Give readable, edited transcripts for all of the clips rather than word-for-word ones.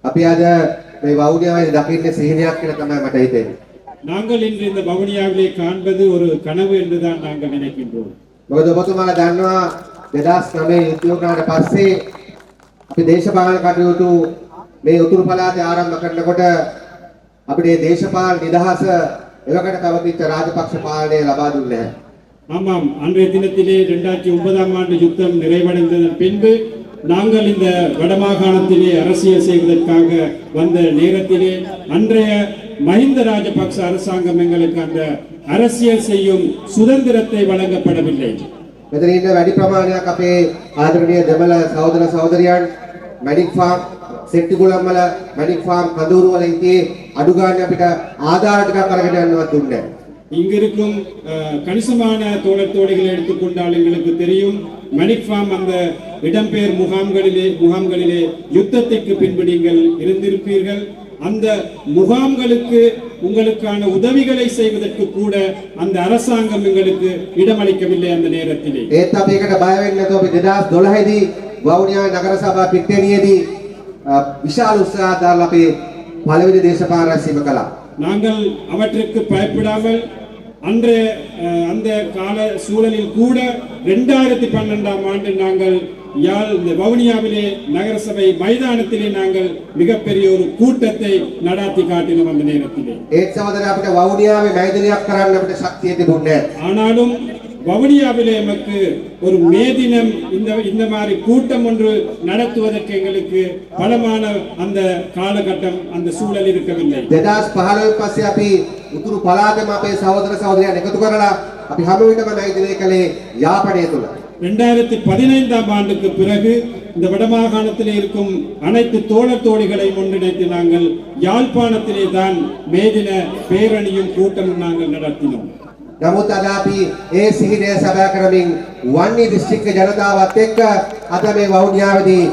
අපි අද මේ වවුනියාවේ දකින්නේ සිහිනයක් කියලා තමයි මට හිතෙන්නේ. நாங்கள் இன்று இந்த வவுனியாவிலே காண்பது ஒரு கனவு என்றுதான் நாங்கள் நினைக்கின்றோம். මොකද ඔබතුමාලා දන්නවා 2009 යුද්ධ වුණාට පස්සේ අපි දේශපාලන කටයුතු මේ උතුරු පළාතේ ආරම්භ කරනකොට අපිට මේ දේශපාලන නිදහස එවකට පැවතිච්ච රාජපක්ෂ පාලනය ලබා දුන්නේ නැහැ. ஆமாம், அன்றைய தினத்திலே 2009ஆம் ஆண்டு யுத்தம் நிறைவடைந்ததன் பின்பு நாங்கள் இந்த வடமாகாணத்திலே அரசியல் செய்வதற்காக வந்த நேரத்திலே அன்றைய மஹிந்த ராஜபக்ச அரசாங்கம் எங்களுக்கு அந்த அரசியல் செய்யும் சுதந்திரத்தை வழங்கப்படவில்லை. මෙතන ඉන්න වැඩි ප්‍රමාණයක් අපේ ආදරණීය දෙමළ සහෝදර සහෝදරියන් මැඩික් ෆාම් සෙට්ටිගුළම්වල මැඩික් ෆාම් කඳවුරු වල ඉතියේ අඩු ගන්න අපිට ආධාර ටිකක් අරගෙන යන්නවත් දුන්නේ නැහැ. இங்கிருக்கும் கணிசமான தோழர் தோழிகளை எடுத்துக்கொண்டால் எங்களுக்கு தெரியும், மணிக் ஃபார்ம் அந்த இடம்பெயர் முகாம்களிலே யுத்தத்திற்கு பின்பு நீங்கள் இருந்திருப்பீர்கள். அந்த முகாம்களுக்கு உங்களுக்கான உதவிகளை செய்வதற்கு கூட அந்த அரசாங்கம் எங்களுக்கு இடமளிக்கவில்லை அந்த நேரத்திலே. ඒත් අපි ඒකට බය වෙන්නේ නැතුව අපි 2012 දී වවුනියාවේ නගර සභා පිට්ටනියේදී විශාල උත්සාහයක් දාලා අපි පළවෙනි දේශපාලන රැස්වීම කළා. நாங்கள் அவற்றுக்கு பயப்படாமல் அன்றைய அந்த கால சூழலில் கூட 2012ஆம் ஆண்டு நாங்கள் இந்த வவுனியாவிலே நகரசபை மைதானத்திலே நாங்கள் மிகப்பெரிய ஒரு கூட்டத்தை நடாத்தி காட்டினோம் அந்த நேரத்திலே. ඒත් සමහර අපිට වවුනියාවේ මැදිනියක් කරන්න අපිට ශක්තිය තිබුණේ නැහැ. ஆனாலும் வவுனியாவிலே நமக்கு ஒரு மேதினம் இந்த மாதிரி கூட்டம் ஒன்று நடத்துவதற்கு எங்களுக்கு பலமான அந்த காலகட்டம் அந்த சூழல் இருக்கவில்லை. 2015 පස්සේ අපි උතුරු පළාතේම අපේ සහෝදර සහෝදරියන් එකතු කරලා අපි හැම විටම මැදිනිය කළේ යාපනය තුල. 2015ஆம் ஆண்டுக்கு பிறகு இந்த வடமாகாணத்திலே இருக்கும் அனைத்து தோழர் தோழிகளை ஒன்றிணைத்து நாங்கள் யாழ்ப்பாணத்திலே தான் மேதின பேரணியும் கூட்டமும் நாங்கள் நடத்தினோம். නමුත් අද අපි ඒ සිහිනය සබා කරමින් වන්නි දිස්ත්‍රික්ක ජනතාවත් එක්ක අද මේ වවුනියාවේදී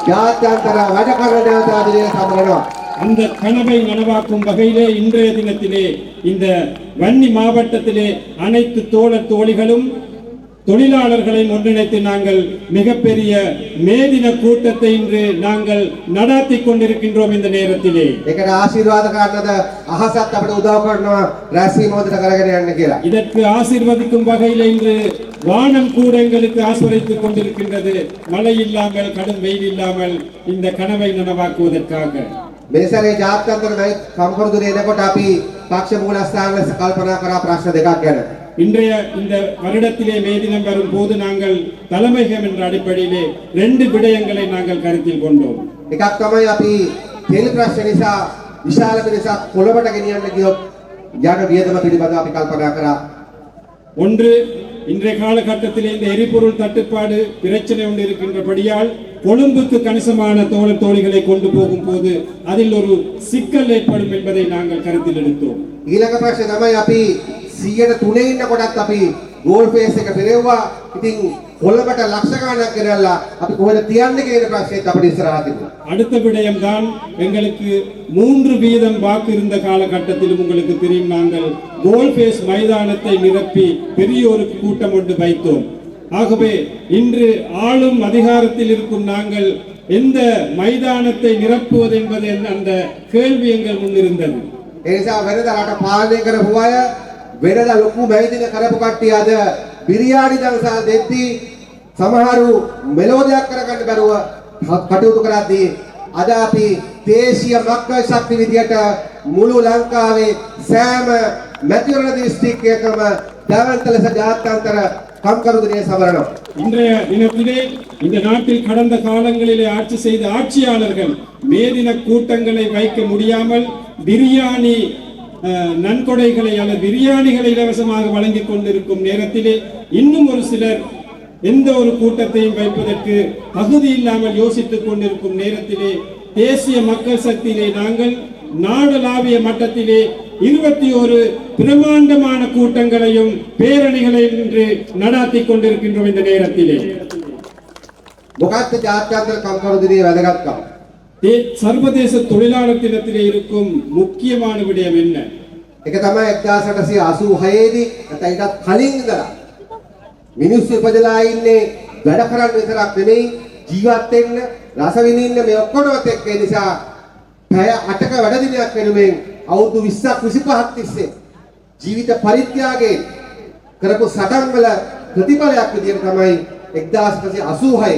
ජාත්‍යන්තර වැඩ කරන ජනතාවගේ සම්මේලනය அந்த கனவை நனவாக்கும் வகையிலே இன்றைய தினத்திலே இந்த வன்னி மாவட்டத்திலே அனைத்து தோழர் தோழிகளும் தொழிலாளர்களையும் ஒன்றிணைத்து நாங்கள் மிகப்பெரிய மேதின கூட்டத்தை இன்று நாங்கள் நடாத்தி கொண்டிருக்கின்றோம் இந்த நேரத்திலே. ඒකට ආශිර්වාද කරන්නද අහසත් අපිට උදව් කරනවා රැස්වීම හොඳට කරගෙන යන්න කියලා. இதற்கு ஆசீர்வதிக்கும் வகையில் இன்று வானம் கூட எங்களுக்கு ஆசீர்வதித்துக் கொண்டிருக்கின்றது, மழை இல்லாமல் கடும் வெயில் இல்லாமல் இந்த கனவை நனவாக்குவதற்காக. මේසරේ ජාත්‍යන්තර සම්පූර්ණ එනකොට අපි පක්ෂ මූලස්ථාන ලෙස කල්පනා කරා ප්‍රශ්න දෙකක් ගැන. இன்றைய இந்த வருடத்திலே மே தினம் வரும் போது நாங்கள் தலைமைகம் என்ற அடிப்படையிலே 2 விடயங்களை நாங்கள் கருத்தில் கொண்டோம். එකක් තමයි අපි තෙල් ප්‍රශ්න නිසා විශාල පිරිසක් කොළඹට ගෙනියන්න ගියොත් යන වියදම පිළිබඳව අපි කල්පනා කරා. ஒன்று, இன்றைய காலகட்டத்திலே இந்த எரிபொருள் தட்டுப்பாடு பிரச்சனை ஒன்று இருக்கின்றபடியால் கொழும்புக்கு கணிசமான தோழர் தோழிகளை கொண்டு போகும் போது அதில் ஒரு சிக்கல் ஏற்படும் என்பதை நாங்கள் கருத்தில் எடுத்தோம். ඊළඟ ප්‍රශ්නේ තමයි අපි 103 ඉන්නකොටත් අපි ගෝල් ෆේස් එක පෙරෙව්වා. ඉතින් කොළඹට ලක්ෂ ගණනක් ගෙනල්ලා අපි කොහෙද තියන්නේ කියන ප්‍රශ්නේත් අපිට ඉස්සරහා තිබුණා. அடுத்த விடயம்தான், எங்களுக்கு 3 வீதம் வாக்கு இருந்த காலகட்டத்திலும் உங்களுக்கு தெரியும், நாங்கள் கோல்ஃபேஸ் மைதானத்தை நிரப்பி பெரிய ஒரு கூட்டம் ஒன்று வைத்தோம். ஆகவே இன்று ஆளும் அதிகாரத்தில் இருக்கும் நாங்கள் எந்த மைதானத்தை நிரப்புவது என்பது அந்த கேள்வி எங்கள் முன்னிருந்தது. ඒ නිසා වෙනද රට පාලනය කරපු අය වෙනද ලොකු මැදින කරපු කට්ටිය අද බිරියානි දවසා දෙද්දී සමහරු මෙලෝඩියක් කරගන්න බැරුව කටයුතු කරද්දී අද අපි දේශීය මක්කල් ශක්ති විදියට මුළු ලංකාවේ සෑම මැතිවරණ දිස්ත්‍රික්කයකම දැවන්ත ලෙස ජාත්‍යන්තර කම්කරු දිනය සමරනවා. இன்றைய தினத்திலே இந்த நாட்டில் கடந்த காலங்களிலே ஆட்சி செய்த ஆட்சியாளர்கள் மேதின கூட்டங்களை வைக்க முடியாமல் பிரியாணி நன்கொடைகளை அல்லது பிரியாணிகளை இலவசமாக வழங்கிக் கொண்டிருக்கும் நேரத்திலே இன்னும் ஒரு சிலர் எந்த ஒரு கூட்டத்தையும் வைப்பதற்கு தகுதி இல்லாமல் யோசித்துக் கொண்டிருக்கும் நேரத்திலே தேசிய மக்கள் சக்தியிலே நாங்கள் நாடளாவிய மட்டத்திலே 21 பிரமாண்டமான கூட்டங்களையும் பேரணிகளையும் இன்று நடாத்தி கொண்டிருக்கின்றோம் இந்த நேரத்திலே. මොකක්ද ජාත්‍යන්තර කම්කරු දිනේ වැදගත්කම? சர்வதேச தொழிலாளர் தினத்திலே இருக்கும் முக்கியமான விடயம் என்ன? ඒක තමයි 1886 දී නැත්නම් ඊටත් කලින් ඉඳලා මිනිස්සු ඉපදලා ඉන්නේ වැඩ කරන්න විතරක් නෙමෙයි ජීවත් වෙන්න රස විඳින්න මේ ඔක්කොමත් එක්ක ඒ නිසා පැය 8ක වැඩ දිනයක් වෙනුවෙන් අවුරුදු 20ක් 25ක් තිස්සේ ජීවිත පරිත්‍යාගයෙන් කරපු සටන් වල ප්‍රතිඵලයක් විදිහට තමයි 1986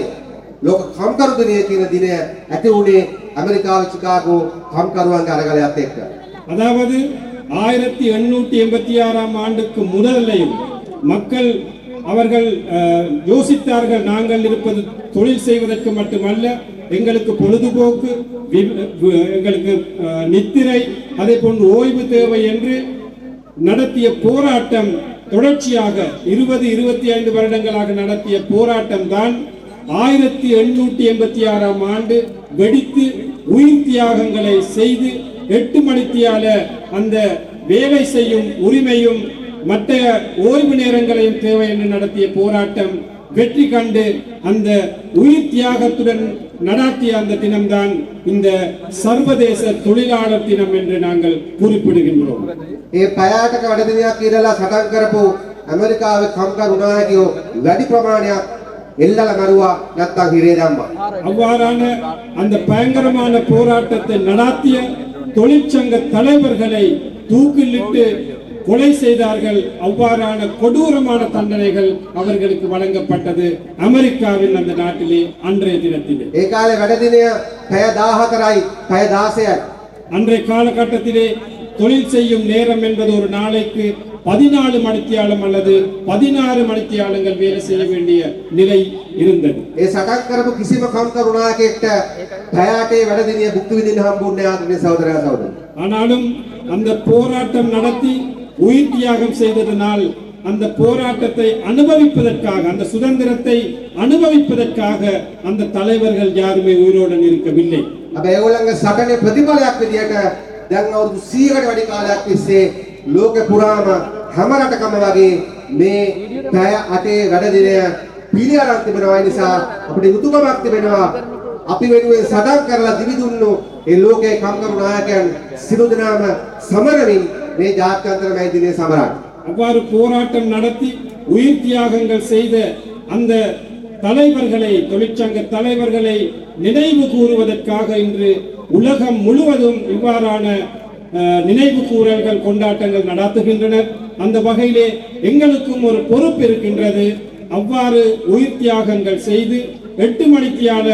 ලෝක කම්කරු දිනය කියන දිනය ඇති වුණේ ඇමරිකාවේ චිකාගෝ කම්කරුවන්ගේ අරගලයත් එක්ක. அதாவது 1886ஆம் ஆண்டுக்கு முதலையும் மக்கள் அவர்கள் யோசித்தார்கள், நாங்கள் இருப்பது தொழில் செய்வதற்கு மட்டுமல்ல, எங்களுக்கு பொழுதுபோக்கு, எங்களுக்கு நித்திரை, அதே போன்று ஓய்வு தேவை என்று நடத்திய போராட்டம் தொடர்ச்சியாக 20-25 வருடங்களாக நடத்திய போராட்டம் தான் 1886ஆம் ஆண்டு வெடித்து உயிர் தியாகங்களை செய்து 8 மணித்தியால அந்த வேலை செய்யும் உரிமையும் மற்ற ஓய்வு நேரங்களையும் தேவை என்று நடத்திய போராட்டம் வெற்றி கண்டு அந்த உயிர் தியாகத்துடன் நடாத்திய அந்த தினம்தான் இந்த சர்வதேச தொழிலாளர் தினம் என்று நாங்கள் குறிப்பிடுகின்றோம். ඒ පයාටක වැඩ දිනයක් කියලා සටන් කරපු ඇමරිකාවේ කම්කරු නායකයෝ වැඩි ප්‍රමාණයක් එල්ලලා මරුවා නැත්තම් හිරේ දැම්මා. அவ்வாறான அந்த பயங்கரமான போராட்டத்தை நடாத்திய தொழிற்சங்க தலைவர்களை தூக்கிலிட்டு கொலை செய்தார்கள். அவ்வாறான கொடூரமான தண்டனைகள் அவர்களுக்கு வழங்கப்பட்டது அமெரிக்காவின் அந்த நாட்டிலே அன்றைய தினத்திலே. ඒ කාලේ වැඩ දිනය පැය 14යි පැය 16යි. அன்றைய காலகட்டத்திலே தொழில் செய்யும் நேரம் என்பது ஒரு நாளைக்கு 14 மணித்தியாலம் அல்லது 16 மணித்தியாலங்கள் வேலை செய்ய வேண்டிய நிலை இருந்தது. ඒ සටන් කරපු කිසිම කම්කරු නායකයෙක්ට පැය 8 වැඩ දිනය භුක්ති විඳින්න හම්බුන්නේ නැහැ සහෝදරයා සහෝදරි. ஆனாலும் அந்த போராட்டம் நடத்தி உயிர் தியாகம் செய்ததனால் அந்த போராட்டத்தை அனுபவிப்பதற்காக, அந்த சுதந்திரத்தை அனுபவிப்பதற்காக அந்த தலைவர்கள் யாருமே உயிரோடு இருக்கவில்லை. அப்ப ඒගොල්ලන්ගේ සටනේ ප්‍රතිඵලයක් විදියට දැන් අවුරුදු 100කට වැඩි කාලයක් තිස්සේ ලෝකෙ පුරාම හැම රටකම වගේ මේ පැය 8 වැඩ දිනය පිළිඅරන් තිබෙනවා. ඒ නිසා අපිට යුතුයකමක් තිබෙනවා. අපි වෙනුවෙන් සටන් කරලා දිවිදුන්නු ඒ ලෝකයේ කම්කරු නායකයන් සියලු දෙනාම සමරමින් මේ ජාත්‍යන්තර මේ දිනේ සමරන්න. அவ்வாறு போராட்டம் நடத்தி உயிர் தியாகங்கள் செய்த அந்த தலைவர்களை, தொழிற்சங்க தலைவர்களை நினைவு கூறுவதற்காக இன்று உலகம் முழுவதும் இவ்வாறான நினைவு கூறல்கள், கொண்டாட்டங்கள் நடத்துகின்றனர். அந்த வகையிலே எங்களுக்கும் ஒரு பொறுப்பு இருக்கின்றது. அவ்வாறு உயிர் தியாகங்கள் செய்து 8 மணித்தியால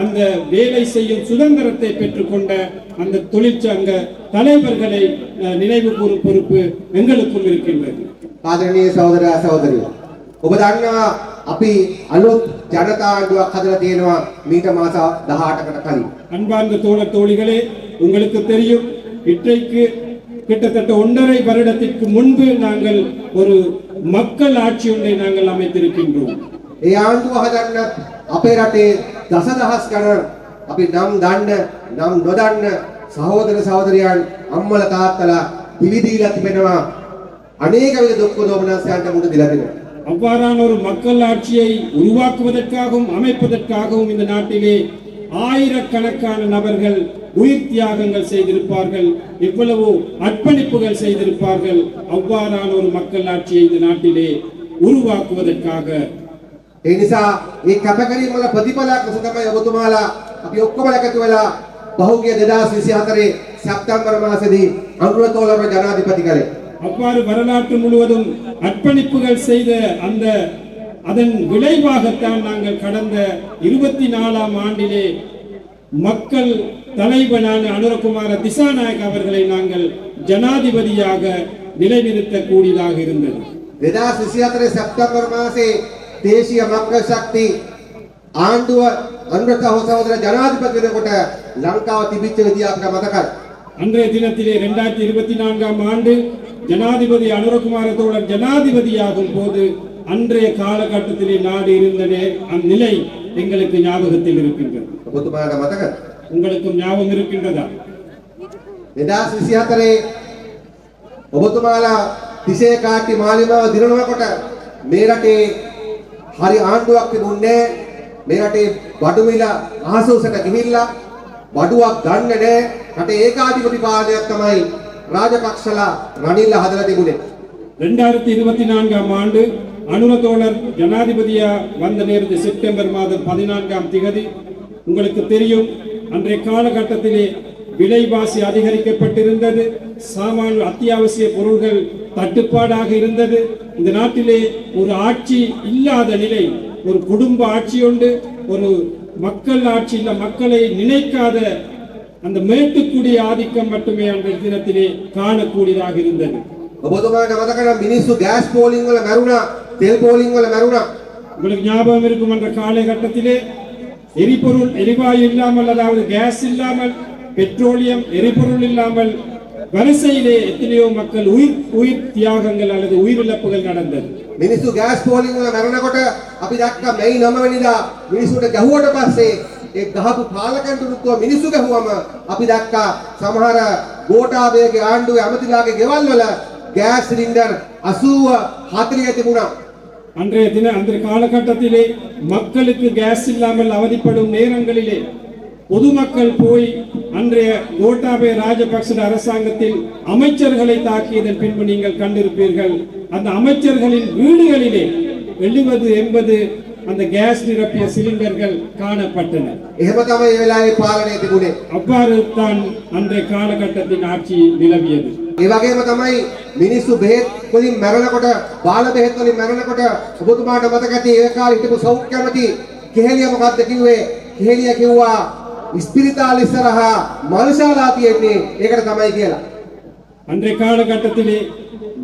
அந்த வேலை செய்யும் சுதந்திரத்தை பெற்றுக்கொண்ட அந்த தொழிற்சங்க தலைவர்களை நினைவு கூறும் பொறுப்பு எங்களுக்கும் இருக்கின்றது. ආදරණීය සහෝදරයා සහෝදරියෝ, ඔබ දන්නවා අපි අලුත් ජනතා ආණ්ඩුවක් හදලා තියෙනවා මීට මාස 18කට කලින්. அன்பார்ந்த தோழர் தோழிகளே, உங்களுக்கு தெரியும், இன்றைக்கு கிட்டத்தட்ட 1.5 வருடத்திற்கு முன்பு நாங்கள் ஒரு மக்கள் ஆட்சி ஒன்றை நாங்கள் அமைத்திருக்கின்றோம். ඒ ආණ්ඩුව හදන්න අපේ රටේ දසදහස් ගණන් අපි නම් දන්න නම් නොදන්න සහෝදර සහෝදරියන් අම්මලා තාත්තලා පිළිදීලා තිබෙනවා. අනේක විද දුක් දෝමනස්යන්ට මුහුණ දීලා තිබෙනවා. அவ்வாறான ஒரு மக்கள் ஆட்சியை உருவாக்குவதற்காகவும் அமைப்பதற்காகவும் இந்த நாட்டிலே ஆயிரக்கணக்கான நபர்கள் உயிர் தியாகங்கள் செய்திருப்பார்கள், எவ்வளவோ அர்ப்பணிப்புகள் செய்திருப்பார்கள். அவ்வாறான ஒரு மக்கள் ஆட்சியை இந்த நாட்டிலே உருவாக்குவதற்காக ඒ නිසා මේ කැපකිරීම වල ප්‍රතිඵලයක් ලෙස තමයි ඔබතුමාලා අපි ඔක්කොම එකතු වෙලා පහුගිය 2024 සැප්තැම්බර් මාසෙදී අනුරතෝලර ජනාධිපති කලේ. அவ்வாறு வரலாற்று முழுவதும் அர்ப்பணிப்புகள் செய்த அதன் விளைவாகத்தான் நாங்கள் கடந்த 24ஆம் ஆண்டிலே மக்கள் தலைவனான அனுரகுமார திசாநாயக் அவர்களை நாங்கள் ஜனாதிபதியாக நிலைநிறுத்தக்கூடியதாக இருந்தது. 2024 සැප්තැම්බර් මාසයේ දේශීය මක්කල් ශක්ති ආණ්ඩුව අනුරත සහෝදර ජනාධිපති වෙනකොට ලංකාව තිබිච්ච විදිය අපිට මතකයි. அன்றைய தினத்திலே 2024ஆம் ஆண்டு ஜனாதிபதி அனுரகுமார தோழர் ஜனாதிபதியாகும் போது அன்றைய காலகட்டத்திலே நாடு இருந்த அந்நிலை எங்களுக்கு ஞாபகத்தில் இருக்கின்றது. ඔබතුමාට මතකද? உங்களுக்கும் ஞாபகம் இருக்கின்றதா? 2024 ඔබතුමාලා තිසේ කාටි මාලිමාව දිනනකොට මේ රටේ හරි ආණ්ඩුවක් තිබුණේ. මේ රටේ බඩු මිල ආසෝසට ගිහිල්ලා බඩුවක් ගන්න නැහැ. රටේ ඒකාධිපති පාලනයක් තමයි ராஜபக்சலா ரணில்ல ஹதல திபுனே. 2024ஆம் ஆண்டு அனுர தோழர் ஜனாதிபதியா வந்த நேரத்தில் செப்டம்பர் மாதம் 14ஆம் திகதி உங்களுக்கு தெரியும், அன்றைய காலகட்டத்திலே விலைவாசி அதிகரிக்கப்பட்டிருந்தது. சாமான் அத்தியாவசிய பொருள்கள் தட்டுப்பாடாக இருந்தது. இந்த நாட்டிலே ஒரு ஆட்சி இல்லாத நிலை, ஒரு குடும்ப ஆட்சி உண்டு, ஒரு மக்கள் ஆட்சி இல்ல, மக்களை நினைக்காத அந்த மேட்டுக்குடி ஆதிக்கம் மட்டுமே அன்றைய தினத்திலே காணக்கூடியதாக இருந்தது. ඔබතුමාට මතක නම් මිනිස්සු ගෑස් පෝලිං වල මැරුණා, තෙල් පෝලිං වල මැරුණා. உங்களுக்கு ஞாபகம் இருக்கும் என்ற காலகட்டத்திலே எரிபொருள் எரிவாயு இல்லாமல், அதாவது கேஸ் இல்லாமல், பெட்ரோலியம் எரிபொருள் இல்லாமல் வரிசையிலே எத்தனையோ மக்கள் உயிர் தியாகங்கள் அல்லது உயிரிழப்புகள் நடந்தது. මිනිස්සු ගෑස් පෝලිං වල මැරුණකොට අපි දැක්කා මේ 9 වෙනිදා මිනිස්සුන්ට ගැහුවට පස්සේ ඒ ගහපු පාලකයන්ටුත්ව මිනිස්සු ගැහුවම අපි දැක්කා සමහර ගෝඨාභයගේ ආණ්ඩුවේ ඇමතිලාගේ ගෙවල් වල ගෑස් සිලින්ඩර් 80 40 තිබුණා. அன்றைய காலகட்டத்திலே மக்களுக்கு கேஸ் இல்லாமல் அவதிப்படும் நேரங்களிலே பொதுமக்கள் போய் அன்றைய கோட்டாபய ராஜபக்ச அரசாங்கத்தில் அமைச்சர்களை தாக்கியதன் பின்பு நீங்கள் கண்டிருப்பீர்கள். அந்த அமைச்சர்களின் வீடுகளிலே 70-80 அந்த கேஸ் நிரப்பிய சிலிண்டர்கள் காணப்பட்டன. එහෙම තමයි ඒ වෙලාවේ පාලනය තිබුණේ. அவ்வாறு தான் அன்றைய காலகட்டத்தின் ஆட்சி நிலவியது. ඒ වගේම තමයි මිනිස්සු බෙහෙත් වලින් මැරෙනකොට, බාල බෙහෙත් වලින් මැරෙනකොට ඔබතුමාට මතක ඇති ඒ කාලේ හිටපු සෞඛ්‍ය ඇමති කෙහෙලිය මොකක්ද කිව්වේ? කෙහෙලිය කිව්වා ඉස්පිරිතාල ඉස්සරහා මල්ශාලා තියෙන්නේ, ඒකට තමයි කියලා. அன்றைய காலகட்டத்திலே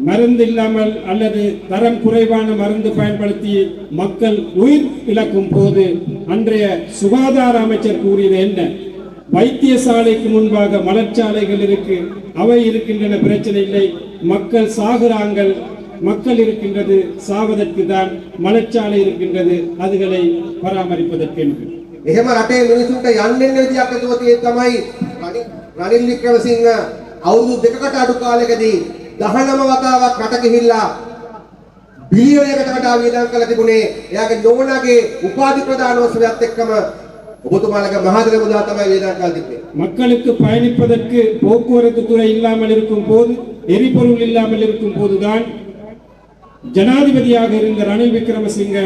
மருந்து இல்லாமல் அல்லது தரம் குறைவான மருந்து பயன்படுத்தி மக்கள் உயிர் இழக்கும் போது அன்றைய சுகாதார அமைச்சர் கூறியது என்ன? வைத்தியசாலைக்கு முன்பாக மலர்ச்சாலைகள் இருக்கு, அவை இருக்கின்றன, பிரச்சனை இல்லை. மக்கள் சாகுறாங்கள், மக்கள் இருக்கின்றது, சாவதற்கு தான் மலர்ச்சாலை இருக்கின்றது, அதுகளை பராமரிப்பதற்கென்று. එහෙම රටේ මිනිසුන්ට යන්න විදියක් නැතුව තියෙ තමයි රනිල් වික්‍රමසිංහ අවුරුදු දෙකකට අඩු කාලයකදී 19 වතාවක් රට ගිහිල්ලා බිලියනයකට වඩා වියදම් කළ තිබුණේ. එයාගේ නෝනාගේ උපාධි ප්‍රදානෝත්සවයත් එක්කම ඔබතුමාලගේ මහදර මුදා තමයි වියදම් කළ තිබුණේ. மக்களுக்கு பயணிப்பதற்கு போக்குவரத்து துறை இல்லாமல் இருக்கும் போது, எரிபொருள் இல்லாமல் இருக்கும் போதுதான் ஜனாதிபதியாக இருந்த ரணில் விக்ரமசிங்க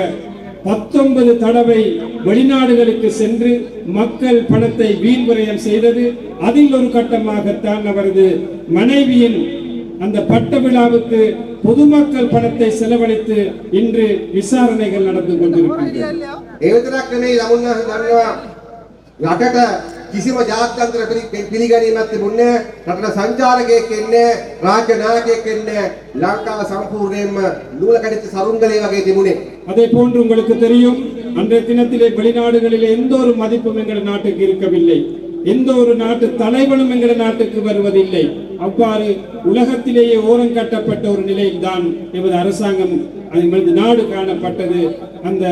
19 தடவை வெளிநாடுகளுக்கு சென்று மக்கள் பணத்தை வீண்விரயம் செய்தது. அதில் ஒரு கட்டமாகத்தான் அவரது மனைவியின் அந்த பட்ட விழாவுக்கு பொதுமக்கள் பணத்தை செலவழித்து இன்று விசாரணைகள் நடந்து கொண்டிருக்கின்றன. ඒ විතරක් නෙමෙයි, ලමුන්න දන්නවා රටට කිසිම ජාත්‍යන්තර පිළිගැනීමක් තිබුණේ නැහැ. රටට සංචාරකයෙක් එන්නේ, රාජ්‍ය නායකයෙක් එන්නේ, ලංකාව සම්පූර්ණයෙන්ම නූල කඩਿච්ච සරුංගලේ වගේ තිබුණේ. அதே போன்று உங்களுக்கு தெரியும், அன்றைய தினத்திலே வெளிநாடுகளிலே எந்த ஒரு மதிப்பும் எங்கள் நாட்டுக்கு இருக்கவில்லை, எந்த ஒரு நாட்டு தலைவனும் எங்கள் நாட்டுக்கு வருவதில்லை. அவ்வாறு உலகத்திலேயே ஓரம் கட்டப்பட்ட ஒரு நிலையில்தான் எமது அரசாங்கம், எமது நாடு காணப்பட்டது. அந்த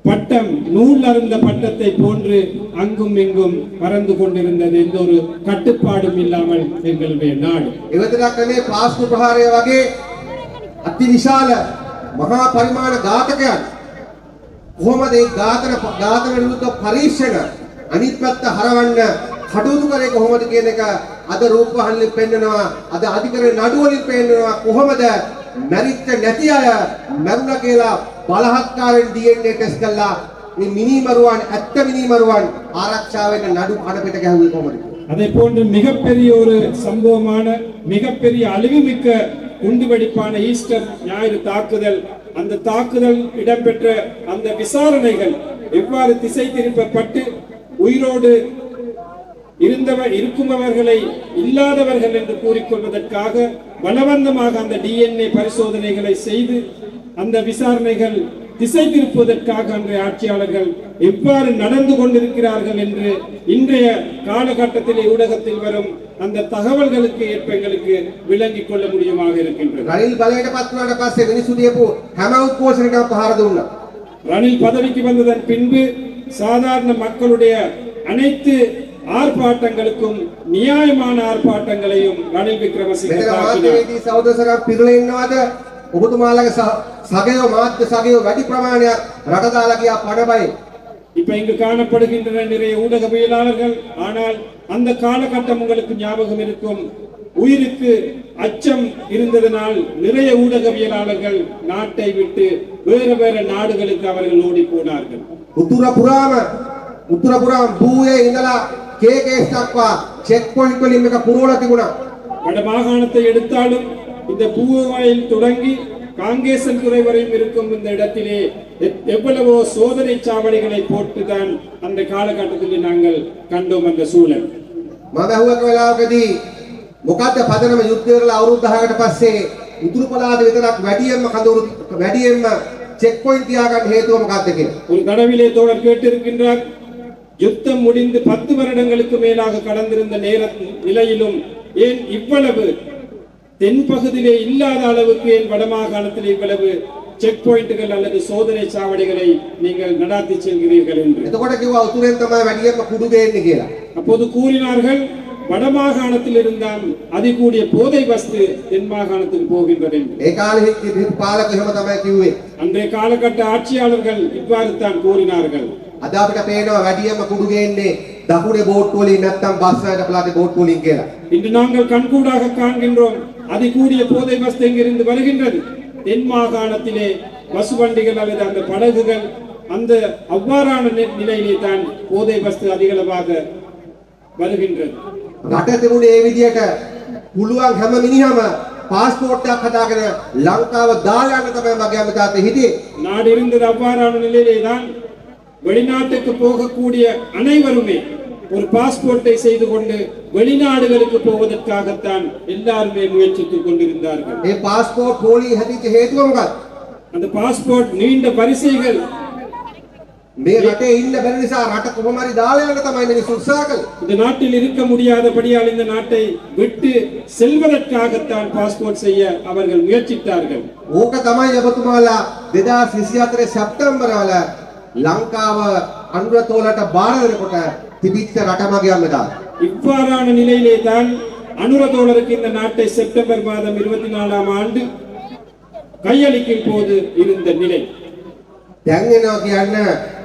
பட்டம் நூல் அருந்த பட்டத்தை போன்று அங்கும் இங்கும் பறந்து கொண்டிருந்தது, எந்த ஒரு கட்டுப்பாடும் இல்லாமல் எங்களுடைய நாடு. එවතරක් මේ පාස්කු ප්‍රහාරය වගේ අතිවිශාල මහා පරිමාණ ඝාතකයන් කොහොමද ඒ ඝාතන විරුද්ධ පරීක්ෂණ අනිත් පැත්ත හරවන්න කටයුතු කරේ කොහොමද කියන එක අද රූපවාහිනියෙන් පෙන්නනවා, අද අධිකරණ නඩුවලින් පෙන්නනවා. කොහොමද මැරිච්ච නැති අය මැරුණා කියලා බලහත්කාරයෙන් DNA ටෙස්ට් කළා මේ මිනිමරුවන්, ඇත්ත මිනිමරුවන් ආරක්ෂා වෙන්න නඩු කඩපිට ගැහුවේ කොහොමද? அதே போன்று மிகப்பெரிய ஒரு சம்பவமான, மிகப்பெரிய அழிவுமிக்க குண்டுவெடிப்பான ஈஸ்டர் ஞாயிறு தாக்குதல், அந்த தாக்குதல் இடம்பெற்ற அந்த விசாரணைகள் எவ்வாறு திசை திருப்பப்பட்டு உயிரோடு இருக்குமவர்களை இல்லாதவர்கள் என்று கூறிக்கொள்வதற்காக பலவந்தமாக அந்த DNA பரிசோதனைகளை செய்து அந்த விசாரணைகள் திசை திருப்புவதற்காக அன்றைய ஆட்சியாளர்கள் எவ்வாறு நடந்து கொண்டிருக்கிறார்கள் என்று இன்றைய காலகட்டத்திலே ஊடகத்தில் வரும் அந்த தகவல்களுக்கு ஏற்ப எங்களுக்கு விளங்கிக் கொள்ள முடியுமாக இருக்கின்றது. ரணில் බලයට පත් වුණාට පස්සේ මිනිස්සු දීපු හැම උද්ඝෝෂණයකම පහර දුන්නා. ரணில் பதவிக்கு வந்ததன் பின்பு சாதாரண மக்களுடைய அனைத்து ஆர்ப்பாட்டங்களுக்கும் நியாயமான ஆர்ப்பாட்டங்களையும் ரணில் விக்ரமசிங்க தாக்கினார். සහෝදරසරා පිරලා ඉන්නවද? ඔබතුමාලගේ සගයෝ මාධ්‍ය සගයෝ වැඩි ප්‍රමාණයක් රට දාලා ගියා පඩබයි. இப்ப இங்கு காணப்படுகின்ற நிறைய ஊடகவியலாளர்கள், ஆனால் அந்த காலகட்டம் உங்களுக்கு ஞாபகம் இருக்கும், உயிருக்கு அச்சம் இருந்ததனால் நிறைய ஊடகவியலாளர்கள் நாட்டை விட்டு வேறு வேறு நாடுகளுக்கு அவர்கள் ஓடி போனார்கள். උතුර පුරාම බූයේ ඉඳලා කේකේස් දක්වා චෙක් පොයින්ට් වලින් මේක පුරවලා තිබුණා. வட மாகாணத்தை எடுத்தாலும் இந்த பூவாயில் தொடங்கி காங்கேசன் துறை வரையும் இருக்கும் இந்த இடத்திலே எவ்வளவோ சோதனை சாவடிகளை போட்டுதான் அந்த காலகட்டத்தில் நாங்கள் கண்டோம் அந்த சூழல். මම අහුවක වෙලාවකදී මොකද්ද පදනම යුද්ධ කරලා අවුරුදු 10කට පස්සේ උතුරු පළාත විතරක් වැඩියෙන්ම චෙක් පොයින්ට් තියාගන්න හේතුව මොකක්ද කියලා. ஒரு கடவிலே தோழர் கேட்டிருக்கின்றார், யுத்தம் முடிந்து 10 வருடங்களுக்கு மேலாக கடந்திருந்த நிலையிலும் ஏன் இவ்வளவு தென்பகுதியிலே இல்லாத அளவுக்கு ஏன் வடமாகாணத்தில் இவ்வளவு செக் பாயிண்ட்கள் அல்லது சோதனை சாவடிகளை நீங்கள் நடாத்தி செல்கிறீர்கள் என்று. එතකොට කිව්වා උතුරෙන් තමයි වැඩියෙන්ම කුඩු ගේන්නේ කියලා. அப்போது கூறினார்கள், வடமாகாணத்தில் இருந்தால் அதிகூடிய போதை வஸ்து தென் மாகாணத்துக்கு போகின்றது என்று. ඒ කාලේ හිටපු පාලක එහෙම තමයි කිව්වේ. அன்றைய காலகட்ட ஆட்சியாளர்கள் இவ்வாறு தான் கூறினார்கள். අද අපිට පේනවා වැඩියෙන්ම කුඩු ගේන්නේ දකුණේ බෝට්ටු වලින් නැත්නම් බස්නායක පළාතේ බෝට්ටු වලින් කියලා. இன்று நாங்கள் கண்கூடாக காண்கின்றோம், அதிகூடிய போதை வஸ்து எங்கிருந்து வருகின்றது. தென் மாகாணத்திலே பசு வண்டிகள் அல்லது அந்த படகுகள் அந்த அவ்வாறான நிலையிலே தான் போதை வஸ்து அதிகளவாக வருகின்றது. රට තිබුණේ ඒ විදියට පුළුවන් හැම මිනිහම පාස්පෝර්ට් එකක් හදාගෙන ලංකාව දාලා යන්න තමයි මගේ අමතාත්තේ හිටියේ. நாடு இருந்தது அவ்வாறான நிலையிலே தான் வெளிநாட்டுக்கு போகக்கூடிய அனைவருமே ஒரு பாஸ்போர்ட்டை செய்து கொண்டு வெளிநாடுகளுக்கு போவதற்காகத்தான் எல்லாருமே முயற்சித்துக் கொண்டிருந்தார்கள். ඒ පාස්පෝර්ට් පොලි හැදිච්ච හේතුව මොකක්ද? அந்த பாஸ்போர்ட் நீண்ட வரிசைகள் මේ රටේ ඉන්න බැරි නිසා රට කොහොම හරි දාලා යන්න තමයි මිනිස්සු උත්සාහ කළේ. இந்த நாட்டில் இருக்க முடியாதபடியால் இந்த நாட்டை விட்டு செல்வதற்காகத்தான் பாஸ்போர்ட் செய்ய அவர்கள் முயற்சித்தார்கள். ඕක තමයි ඔබතුමාලා 2024 සැප්තැම්බර් වල ලංකාව අනුරතෝලට බාර දෙනකොට තිබිච්ච රටමගේ අම්මදා. இவ்வாறான நிலையிலே தான் அனுரதோழருக்கு இந்த நாட்டை செப்டம்பர் மாதம் 24ஆம் ஆண்டு கையளிக்கும் போது இருந்த நிலை. දැන් එනවා කියන්න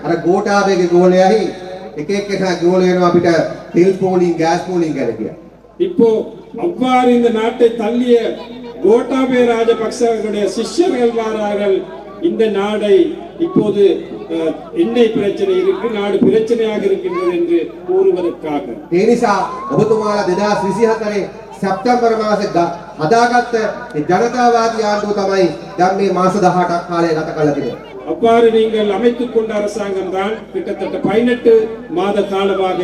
අර ගෝඨාභයගේ ගෝලයයි එක එක්කෙනා ගෝල වෙනවා අපිට තෙල් පෝලිං ගෑස් පෝලිං ගැන කියලා. இப்போ அவ்வாறு இந்த நாட்டை தள்ளிய கோட்டாபய ராஜபக்சர்களுடைய சிஷ்யர்கள் வாரார்கள். இந்த நாடை இப்போது எண்ணெய் பிரச்சனை இருக்கு, நாடு பிரச்சனையாக இருக்கின்றது என்று கூறுவதற்காக. ඒ නිසා ඔබතුමාලා 2024 සැප්තැම්බර් මාසේ හදාගත්ත මේ ජනතාවාදී ආණ්ඩුව තමයි දැන් මේ මාස 18ක් කාලය ගත කරලා තිබෙන්නේ. அவ்வாறு நீங்கள் அமைத்துக் கொண்ட அரசாங்கம் தான் கிட்டத்தட்ட 18 மாத காலமாக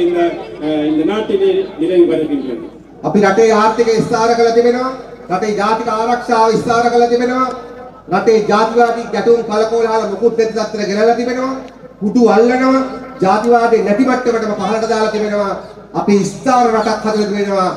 இந்த நாட்டிலே நிலவி வருகின்றது. අපි රටේ ආර්ථිකය විස්තර කරලා තිබෙනවා, රටේ ජාතික ආරක්ෂාව විස්තර කරලා තිබෙනවා, රටේ ජාතිවාදී ගැටුම් කලකෝලහල මුකුත් නැති තත්ත්වයට ගෙනල්ලා තිබෙනවා, කුඩු අල්ලනවා, ජාතිවාදී නැති මට්ටමටම පහළට දාලා තිබෙනවා. අපි විස්තර රටක් හදලා තිබෙනවා,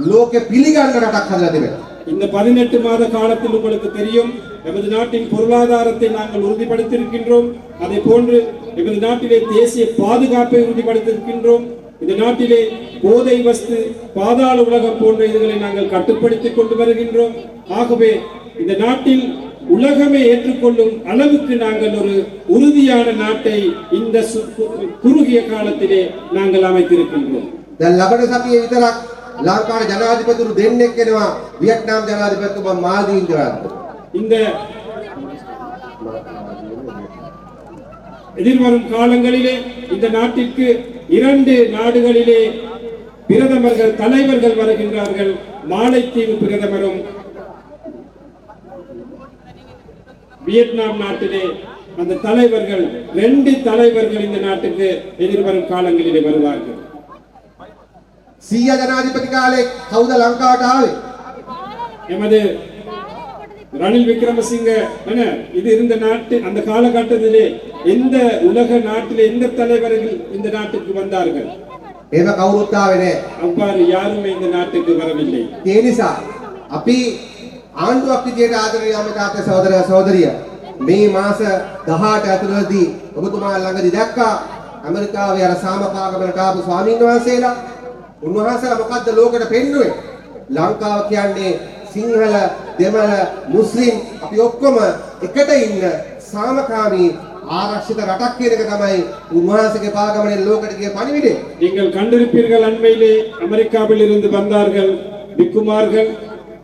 ලෝකෙ පිළිගන්න රටක් හදලා තිබෙනවා. இந்த 18 மாத காலத்தில் உங்களுக்கு தெரியும், எமது நாட்டின் பொருளாதாரத்தை நாங்கள் உறுதிப்படுத்தியிருக்கின்றோம். அதே போன்று எமது நாட்டிலே தேசிய பாதுகாப்பை உறுதிப்படுத்தியிருக்கின்றோம். இந்த நாட்டிலே போதை வஸ்து, பாதாள உலகம் போன்ற இதுகளை நாங்கள் கட்டுப்படுத்திக் கொண்டு வருகின்றோம். ஆகவே இந்த நாட்டில் உலகமே ஏற்றுக்கொள்ளும் அளவுக்கு நாங்கள் ஒரு உறுதியான நாட்டை இந்த குறுகிய காலத்திலே நாங்கள் அமைத்திருக்கின்றோம். දැන් ලබන සතියේ විතරක් ලංකාවේ ජනාධිපතිවරු දෙන්නෙක් එනවා, වියට්නාම් ජනාධිපතිතුමා මාල්දීව්ස්. இந்த எதிர்வரும் காலங்களிலே இந்த நாட்டிற்கு 2 நாடுகளிலே பிரதமர்கள் தலைவர்கள் வருகின்றார்கள். மாலைத்தீவு பிரதமரும் வியட்நாம் நாட்டிலே அந்த தலைவர்கள் 2 தலைவர்கள் இந்த நாட்டுக்கு எதிர்வரும் காலங்களிலே வருவார்கள். සීයා ජනාධිපති කාලේ කවුද ලංකාවට ආවේ? எமது ரணில் விக்ரமசிங்க இது இருந்த நாட்டு அந்த காலகட்டத்திலே எந்த உலக நாட்டிலே எந்த தலைவர்கள் இந்த நாட்டுக்கு வந்தார்கள்? එහෙම කවුරුත් ආවේ නැහැ. அவ்வாறு யாருமே இந்த நாட்டுக்கு வரவில்லை. ඒ නිසා අපි ආණ්ඩුවක් විදියට ආදරණීය අමතාත සහෝදර සහෝදරිය මේ මාස 18 ඇතුළතදී ඔබතුමා ළඟදී දැක්කා ඇමරිකාවේ අර සාමපාගමකට ආපු ස්වාමීන් වහන්සේලා. උන්වහන්සේලා මොකද්ද ලෝකෙට පෙන්නුවේ? ලංකාව කියන්නේ සිංහල, දෙමළ, මුස්ලිම් අපි ඔක්කොම එකට ඉන්න සාමකාමී ආරක්ෂිත රටක් කියන එක තමයි උන්වහන්සේගේ පාගමනේ ලෝකෙට ගිය පණිවිඩය. நீங்கள் கண்டிருப்பீர்கள், அண்மையிலே அமெரிக்காவில் இருந்து வந்தார்கள் பிக்குமார்கள்,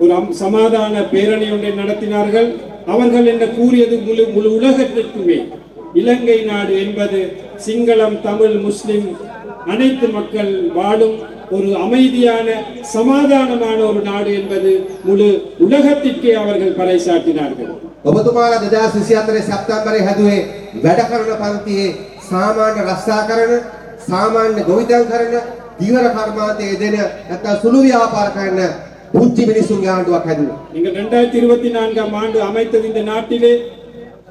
ஒரு சமாதான பேரணி ஒன்றை நடத்தினார்கள். அவர்கள் என்ன கூறியது முழு உலகத்திற்குமே இலங்கை நாடு என்பது சிங்களம், தமிழ், முஸ்லிம் அனைத்து மக்கள் வாழும் ஒரு அமைதியான சமாதானமான ஒரு நாடு என்பது முழு உலகத்திற்கே அவர்கள் பறைசாற்றினார்கள். ඔබතුමාලා 2024 සැප්තැම්බරේ හැදුවේ වැඩ කරන පන්තියේ සාමාන්‍ය රස්සා කරන සාමාන්‍ය ගොවිතැන් කරන දීවර කර්මාන්තයේ දෙන නැත්නම් සුළු ව්‍යාපාර කරන පුංචි මිනිසුන්ගේ ආණ්ඩුවක් හැදුවා. நீங்கள் 2024ஆம் ஆண்டு அமைத்தது இந்த நாட்டிலே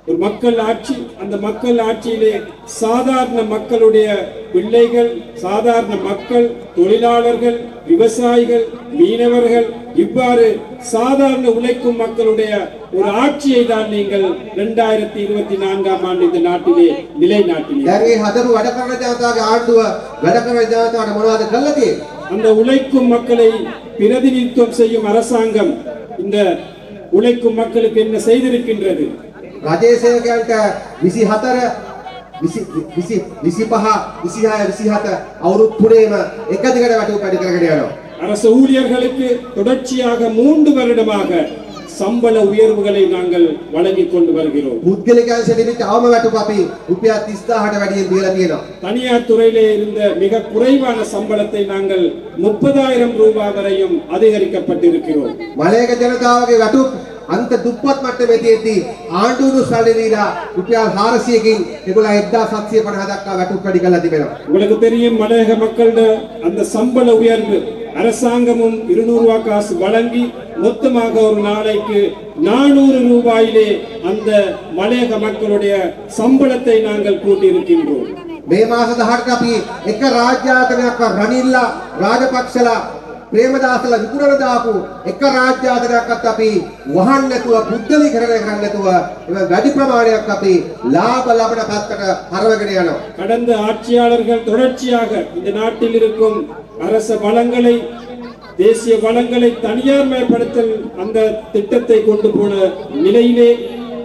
ஒரு மக்கள் ஆட்சி. அந்த மக்கள் ஆட்சியிலே சாதாரண மக்களுடைய பிள்ளைகள், சாதாரண மக்கள், தொழிலாளர்கள், விவசாயிகள், மீனவர்கள், இவ்வாறு சாதாரண உழைக்கும் மக்களுடைய ஒரு ஆட்சியை தான் நீங்கள் 2024ஆம் ஆண்டு இந்த நாட்டிலே நிலைநாட்டினீர்கள். දැන් මේ හදපු වැඩ කරන ජනතාවගේ ආණ්ඩුව වැඩ කරන ජනතාවට මොනවද කළා තියෙන්නේ? அந்த உழைக்கும் மக்களை பிரதிநிதித்துவம் செய்யும் அரசாங்கம் இந்த உழைக்கும் மக்களுக்கு என்ன செய்திருக்கின்றது? රජයේ සේවකයන්ට 24 25 26 27 අවුරුදු තුනේම එක දිගට වැටුප් වැඩි කරගෙන යනවා. அரசு ஊழியர்களுக்கு தொடர்ச்சியாக 3 வருடமாக சம்பள உயர்வுகளை நாங்கள் வழங்கிக் கொண்டு வருகிறோம். පුද්ගලිකයන් සෙදෙමිට අවම වැටුප අපි රුපියල් 30000ට වැඩියෙන් දීලා තියෙනවා. தனியார் துறையிலே இருந்த மிக குறைவான சம்பளத்தை நாங்கள் 30,000 ரூபாய் வரையும் அதிகரிக்கப்பட்டிருக்கிறோம். මලයක ජනතාවගේ වැටුප් අන්ත දුප්පත් මට්ටමේ තියෙද්දි ආණ්ඩුව සල්ලි දීලා රුපියල් 400කින් ඒගොල්ලෝ 1750 දක්වා වැටුප් වැඩි කරලා තිබෙනවා. உங்களுக்கு தெரியும், மலையக மக்களோட அந்த சம்பள உயர்வு அரசாங்கமும் 200 ரூபாய் காசு வழங்கி மொத்தமாக ஒரு நாளைக்கு 400 ரூபாயிலே அந்த மலையக மக்களுடைய சம்பளத்தை நாங்கள் கூட்டியிருக்கின்றோம். මේ මාස 18ට අපි එක රාජ්‍යායතනයක් රනිල්ලා රාජපක්ෂලා ප්‍රේමදාසලා විකුණන දාපු එක රාජ්‍යායතනයක්වත් අපි වහන්න නැතුව පුද්ගලීකරණය කරන්න නැතුව ඒ වැඩි ප්‍රමාණයක් අපි ලාභ ලබන පැත්තට හරවගෙන යනවා. கடந்த ஆட்சியாளர்கள் தொடர்ச்சியாக இந்த நாட்டில் இருக்கும் அரச வளங்களை, தேசிய வளங்களை தனியார்மயப்படுத்தல் அந்த திட்டத்தை கொண்டு போன நிலையிலே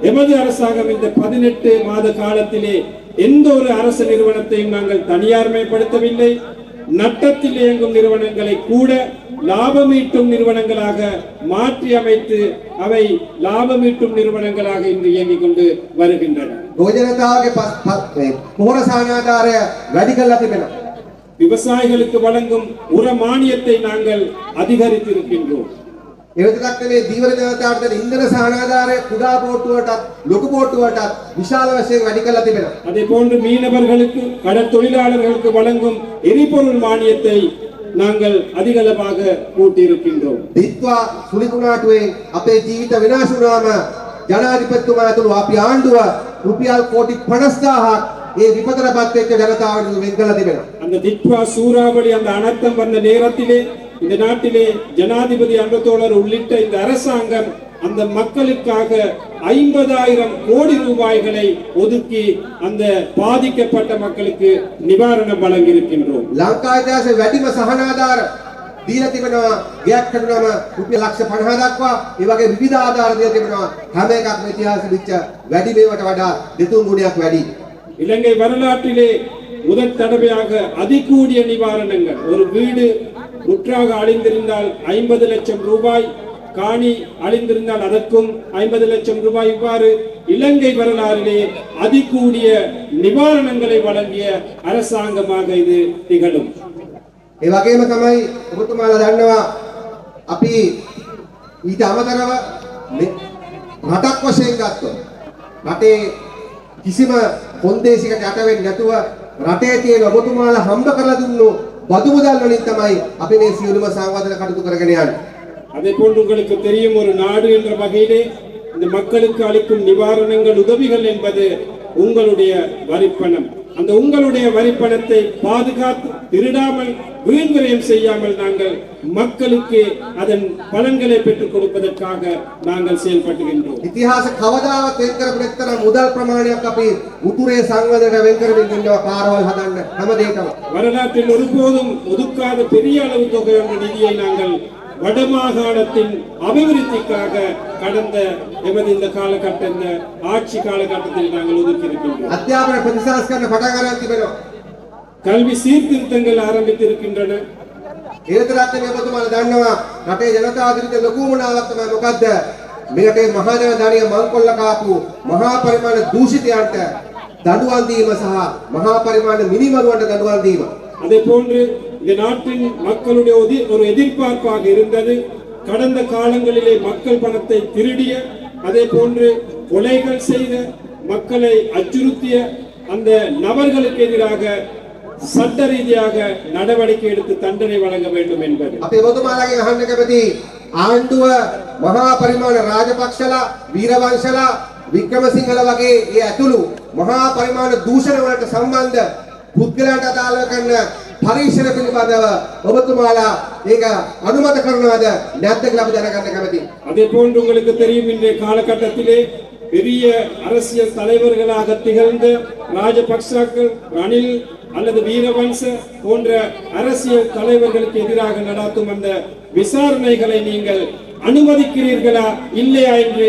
எமது அரசாங்கம் இந்த 18 மாத காலத்திலே எந்த ஒரு அரசு நிறுவனத்தையும் நாங்கள் தனியார்மயப்படுத்தவில்லை. நட்டத்தில் இயங்கும் நிறுவனங்களை கூட லாபமீட்டும் நிறுவனங்களாக மாற்றி அமைத்து அவை லாபமீட்டும் நிறுவனங்களாக இன்று இயங்கிக் கொண்டு வருகின்றன. ගෝජනතාවගේ පොහොර සානාධාරය වැඩි කරලා තිබෙනවා. விவசாயிகளுக்கு வழங்கும் உர மானியத்தை நாங்கள் அதிகரித்திருக்கின்றோம். ඒ විතරක් නෙවෙයි දීවර ජනතාවට දෙන ඉන්ධන සානාධාරය කුඩා බෝට්ටුවටත් ලොකු බෝට්ටුවටත් විශාල වශයෙන් වැඩි කරලා තිබෙනවා. அதே போன்று மீனவர்களுக்கு, கடல் தொழிலாளர்களுக்கு வழங்கும் எரிபொருள் மானியத்தை நாங்கள் அதிகளவாக கூட்டியிருக்கின்றோம். දිත්වා සුලිකුණාටුවේ අපේ ජීවිත විනාශ වුණාම ජනාධිපතිතුමා ඇතුළු අපි ආණ්ඩුව රුපියල් කෝටි 50,000ක් ඒ විපතටපත් වෙච්ච ජනතාවට වෙන් කරලා තිබෙනවා. அந்த திட்வா சூறாவளி அந்த அனர்த்தம் வந்த நேரத்திலே இந்த நாட்டிலே ஜனாதிபதி அன்றத்தோழர் உள்ளிட்ட இந்த அரசாங்கம் அந்த மக்களுக்காக 50,000 கோடி ரூபாய்களை ஒதுக்கி அந்த பாதிக்கப்பட்ட மக்களுக்கு நிவாரணம் வழங்கியிருக்கின்றோம். ලංකා ඉතිහාසයේ වැඩිම සහනාධාර දීලා තිබෙනවා. ගයක් හදුනම රුපියල් 50 දක්වා ඒ වගේ විවිධ ආධාර දීලා තිබෙනවා. හැම එකක්ම ඉතිහාසෙ විච්ච වැඩි මේවට වඩා දෙතුන් ගුණයක් වැඩි. இலங்கை வரலாற்றிலே முதல் தடவையாக அதிகூடிய நிவாரணங்கள், ஒரு வீடு முற்றாக அழிந்திருந்தால் 50 லட்சம் ரூபாய், காணி அழிந்திருந்தால் அதற்கும் 50 லட்சம் ரூபாய், இவ்வாறு இலங்கை வரலாறிலே அதிகூடிய நிவாரணங்களை வழங்கிய அரசாங்கமாக இது திகழும். ඒ වගේම තමයි ඔබතුමාලා දන්නවා අපි ඊට අමතරව රටක් වශයෙන් ගත්තොත් රටේ කිසිම කොන්දේසියකට යට වෙන්නේ නැතුව රටේ තියෙන ඔබතුමාලා හම්බ කරලා දුන්නු බදු මුදල් වලින් තමයි අපි මේ සියලුම සංවර්ධන කටයුතු කරගෙන යන්නේ. அதே போன்று உங்களுக்கு தெரியும், ஒரு நாடு என்ற வகையிலே இந்த மக்களுக்கு அளிக்கும் நிவாரணங்கள், உதவிகள் என்பது உங்களுடைய வரிப்பணம். அந்த உங்களுடைய வரிப்பணத்தை பாதுகாத்து திருடாமல், வீண் விரயம் செய்யாமல் நாங்கள் மக்களுக்கு அதன் பலன்களை பெற்றுக் கொடுப்பதற்காக நாங்கள் செயல்பட்டுகின்றோம். ඉතිහාස කවදාවත් වෙන් කරපු නැත්නම් මුදල් ප්‍රමාණයක් අපි උතුරේ සංවර්ධනයට වෙන් කරමින් ඉන්නවා පාරවල් හදන්න හැමදේටම. வரலாற்றில் ஒருபோதும் ஒதுக்காத பெரிய அளவு தொகையான நிதியை நாங்கள் வடமாகாணத்தின் அபிவிருத்திக்காக கடந்த எமது இந்த காலகட்ட இந்த ஆட்சி காலகட்டத்தில் நாங்கள் ஒதுக்கி இருக்கின்றோம். අධ්‍යාපන ප්‍රතිසංස්කරණ පටන් ගන්න තිබෙනවා. கல்வி சீர்திருத்தங்கள் ஆரம்பித்திருக்கின்றன. ඒ විතරක් නෙවෙයි ඔබතුමාලා දන්නවා රටේ ජනතාව විරුද්ධ ලොකු මුණාවක් තමයි මොකද්ද? මේ රටේ මහා ජන ධනිය මංකොල්ල කාපු මහා පරිමාණ දූෂිතයන්ට දඬුවම් දීම සහ මහා පරිමාණ මිනිමරුවන්ට දඬුවම් දීම. அதே போன்று இந்த நாட்டின் மக்களுடைய ஒரு எதிர்பார்ப்பாக இருந்தது. கடந்த காலங்களிலே மக்கள் பணத்தை திருடிய, அதே போன்று கொலைகள் செய்த, மக்களை அச்சுறுத்திய அந்த நபர்களுக்கு எதிராக சட்ட ரீதியாக நடவடிக்கை எடுத்து தண்டனை வழங்க வேண்டும் என்பது. අපි ඔබතුමාලාගෙන් අහන්න කැමති ආණ්ඩුව මහා පරිමාණ රාජපක්ෂලා වීරවංශලා වික්‍රමසිංහල වගේ ඒ ඇතුළු මහා පරිමාණ දූෂණ වලට සම්බන්ධ පුද්ගලයන්ට අදාළ කරන පරීක්ෂණ පිළිබඳව ඔබතුමාලා ඒක අනුමත කරනවද නැද්ද කියලා අපි දැනගන්න කැමතියි. அதே போன்று உங்களுக்கு தெரியும், இன்றைய காலகட்டத்திலே பெரிய அரசியல் தலைவர்களாக திகழ்ந்த ராஜபக்சர்கள், ரணில் அல்லது வீரவன்ச போன்ற அரசியல் தலைவர்களுக்கு எதிராக நடாத்தும் அந்த விசாரணைகளை நீங்கள் அனுமதிக்கிறீர்களா இல்லையா என்று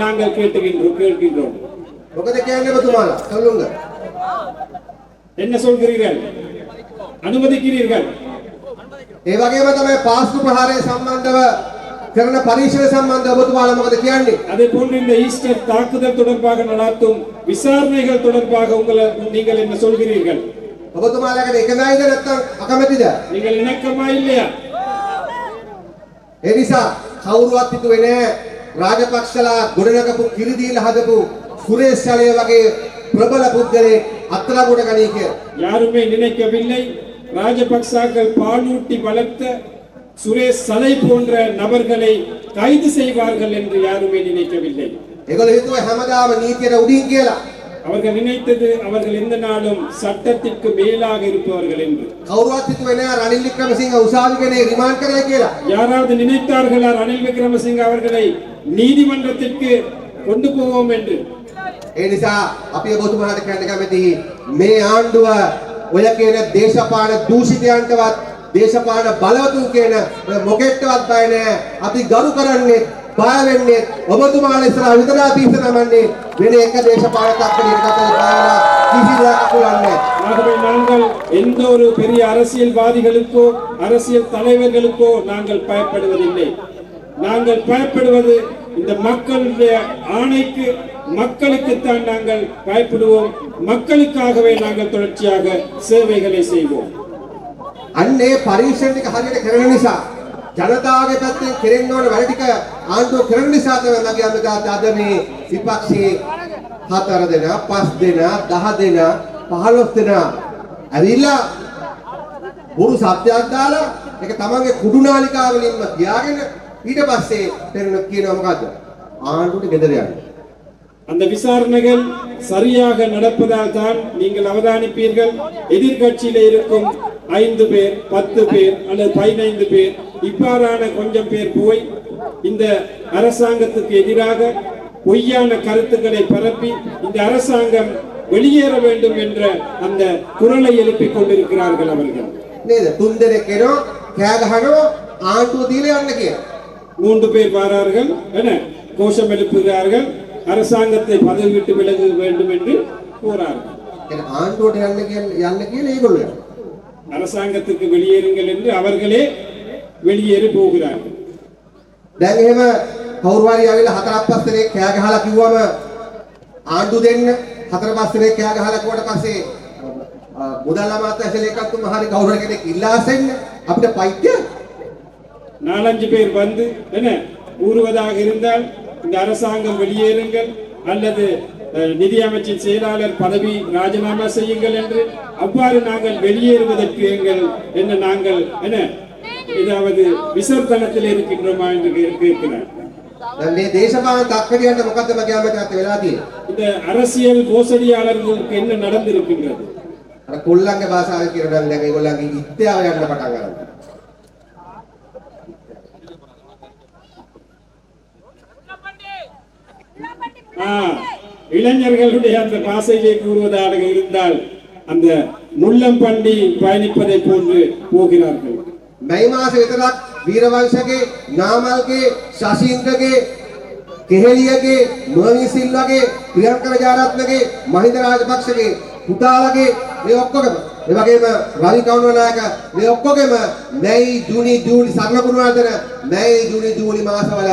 நாங்கள் கேட்கின்றோம். මොකද කියන්නේ ඔබතුමාලා? சொல்லுங்க. என்ன சொல்கிறீர்கள்? அனுமதிக்கிறீர்கள்? ඒ වගේම තමයි පාස්කු ප්‍රහාරය සම්බන්ධව කරන පරීක්ෂණ සම්බන්ධව ඔබතුමාලා මොකද කියන්නේ? அதே போன்று இந்த ஈஸ்டர் தாக்குதல் தொடர்பாக நடாத்தும் விசாரணைகள் தொடர்பாக நீங்கள் என்ன சொல்கிறீர்கள்? ඔබතුමාලාට එකඟයිද නැත්නම් අකමැතිද? நீங்கள் இணக்கமா இல்லையா? ඒ නිසා කවුරුවත් හිතුවේ නෑ රාජපක්ෂලා ගොඩනගපු කිරිදීලා හදපු සුරේෂ් චලය වගේ பிரபல පුද්ගලෙක් අත්අඩංගුවට ගනී කියලා. யாருமே நினைக்கவில்லை ராஜபக்சாக்கள் பாலூட்டி வளர்த்த சுரேஷ் சலை போன்ற நபர்களை கைது செய்வார்கள் என்று யாருமே நினைக்கவில்லை. ඒගොල්ලෝ හිතුවේ හැමදාම නීතියට උඩින් කියලා. அவர்கள் நினைத்தது அவர்கள் எந்த நாளும் சட்டத்திற்கு மேலாக இருப்பவர்கள் என்று. කවුරුවත් හිතුවේ නෑ රනිල් වික්‍රමසිංහ උසාවි කෙනෙක් රිමාන්ඩ් කරයි කියලා. யாராவது நினைத்தார்களா ரணில் விக்ரமசிங்க அவர்களை நீதிமன்றத்திற்கு கொண்டு போவோம் என்று? ඒ නිසා අපි ඔබතුමාට කියන්න කැමතියි මේ ආණ්ඩුව ඔය කියන දේශපාලන දූෂිතයන්ටවත් දේශපාලන බලවතුන් කියන මොකෙට්ටවත් බය නැහැ. අපි ගරු කරන්නේ බය වෙන්නේ ඔබතුමාලා ඉස්සරහ විතරයි තීසනමන්නේ වෙන එක දේශපාලන තත්ත්වයකට බයලා කිසිදයක් අකුලන්නේ. ஆகவே நாங்கள் எந்த ஒரு பெரிய அரசியல்வாதிகளுக்கோ அரசியல் தலைவர்களுக்கோ நாங்கள் பயப்படுவதில்லை. நாங்கள் பயப்படுவது இந்த மக்களுடைய ஆணைக்கு, மக்களுக்குத்தான் நாங்கள் பயப்படுவோம். மக்களுக்காகவே நாங்கள் தொடர்ச்சியாக சேவைகளை செய்வோம். අන්නේ පරීක්ෂණ ටික හරියට කරන නිසා ජනතාවගේ පැත්තෙන් කෙරෙන්න ඕන වැඩ ටික ආණ්ඩුව කරන නිසා තමයි මගේ අමතාවට අද මේ විපක්ෂයේ 4 දෙනා 5 දෙනා 10 දෙනා 15 දෙනා ඇවිල්ලා බොරු සත්‍යයක් දාලා ඒක තමන්ගේ කුඩු නාලිකාව වලින්ම තියාගෙන ඊට පස්සේ පෙරණ කියනවා මොකද්ද ආණ්ඩුවට ගෙදර යන්න. அந்த விசாரணைகள் சரியாக நடப்பதால் தான் நீங்கள் அவதானிப்பீர்கள். எதிர்கட்சியில இருக்கும் 5 பேர் 10 பேர் அல்லது 15 பேர் இவ்வாறான கொஞ்சம் பேர் போய் இந்த அரசாங்கத்துக்கு எதிராக பொய்யான கருத்துக்களை பரப்பி இந்த அரசாங்கம் வெளியேற வேண்டும் என்ற அந்த குரலை எழுப்பிக் கொண்டிருக்கிறார்கள் அவர்கள். නේද? තුන් දෙනෙක් එනවා කෑ ගහනවා ආණ්ඩුව දීලා යන්න කියලා. 3 பேர் வரார்கள் என கோஷம் எழுப்புகிறார்கள். அரசாங்கத்தை பதவி விட்டு விலக வேண்டும் என்று கூறார்கள். එහෙනම් ආණ්ඩුවට යන්න කියලා ඒගොල්ලෝ යනවා. அரசாங்கத்துக்கு வெளியேறுங்கள் என்று அவர்களே வெளியேறி போகிறார்கள். දැන් එහෙම කවුරු හරි ආවිලා 4-5 දෙනෙක් කෑ ගහලා කිව්වම ආණ්ඩු දෙන්න 4-5 දෙනෙක් කෑ ගහලා කිව්වට පස්සේ මුදල් අමාත්‍යාංශ ලේකම්තුමා හරි කවුරු හරි කෙනෙක් ඉල්ලා අසෙන්න අපිට පයිත්‍ය 4-5 பேர் வந்து என்ன கூறுவதாக இருந்தால் இந்த அரசாங்கம் வெளியேறுங்கள் அல்லது நிதியமைச்சின் செயலாளர் பதவி ராஜினாமா செய்யுங்கள் என்று அவ்வாறு நாங்கள் வெளியேறுவதற்கு நாங்கள் என்ன ஏதாவது விசர்த்தனத்தில் இருக்கின்றோமா என்று கேட்கிறார். දැන් මේ දේශපාලන තක්කඩියන්ට මොකද්ද මගේ අමතකත් වෙලා තියෙන්නේ? இந்த அரசியல் மோசடியாளர்களுக்கு என்ன நடந்திருக்கின்றது? අර කොල්ලන්ගේ භාෂාවෙන් කියනවා නම් දැන් ඒගොල්ලන්ගේ ඉත්‍යාව යන්න පටන් ගන්නවා. இளைஞர்களுடைய அந்த பாசையிலே கூறுவதாக இருந்தால் அந்த முள்ளம்பண்டி பயணிப்பதை போன்று போகிறார்கள். මේ මාස විතරක් වීරවංශගේ නාමල්ගේ ශශීන්ද්‍රගේ කෙහෙලියගේ මොනින් සිල්වාගේ ප්‍රියංක විජයරත්නගේ මහින්ද රාජපක්ෂගේ පුතාලගේ මේ ඔක්කොගම ඒ වගේම රවි කවුරුනායක මේ ඔක්කොගෙම මැයි ජූනි සරණකුණාදන මැයි ජූනි මාසවල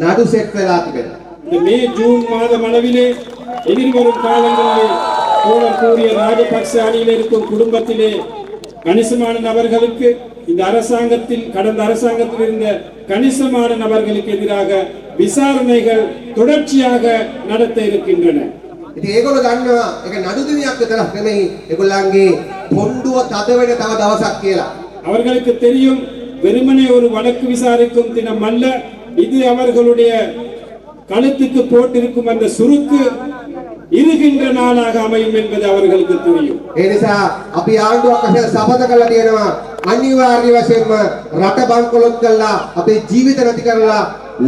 නඩු සෙට් වෙලා තිබෙනවා. இந்த மே ஜூன் மாதம் அளவிலே எதிர்வரும் காலங்களிலே தோழர் கூறிய ராஜபக்ச அணியில் இருக்கும் குடும்பத்திலே கணிசமான நபர்களுக்கு இந்த அரசாங்கத்தில் கடந்த அரசாங்கத்தில் இருந்த கணிசமான நபர்களுக்கு எதிராக விசாரணைகள் தொடர்ச்சியாக நடத்த இருக்கின்றன. ඉතින් ඒගොල්ලෝ දන්නවා ඒක නඩු දිනයක් විතරක් නෙමෙයි ඒගොල්ලන්ගේ පොණ්ඩුව තද වෙන තව දවසක් කියලා. அவர்களுக்கு தெரியும் வெறுமனே ஒரு வழக்கு விசாரிக்கும் தினம் அல்ல, இது அவர்களுடைய கழுத்துக்கு போட்டிருக்கும் அந்த சுருக்கு இருகின்ற நாளாக அமையும் என்பது அவர்களுக்கு தெரியும். ඒ නිසා අපි ආණ්ඩුවක් වශයෙන් සපත කළා තියෙනවා අනිවාර්ය වශයෙන්ම රට බංකොලොත් කළා අපේ ජීවිත නැති කරලා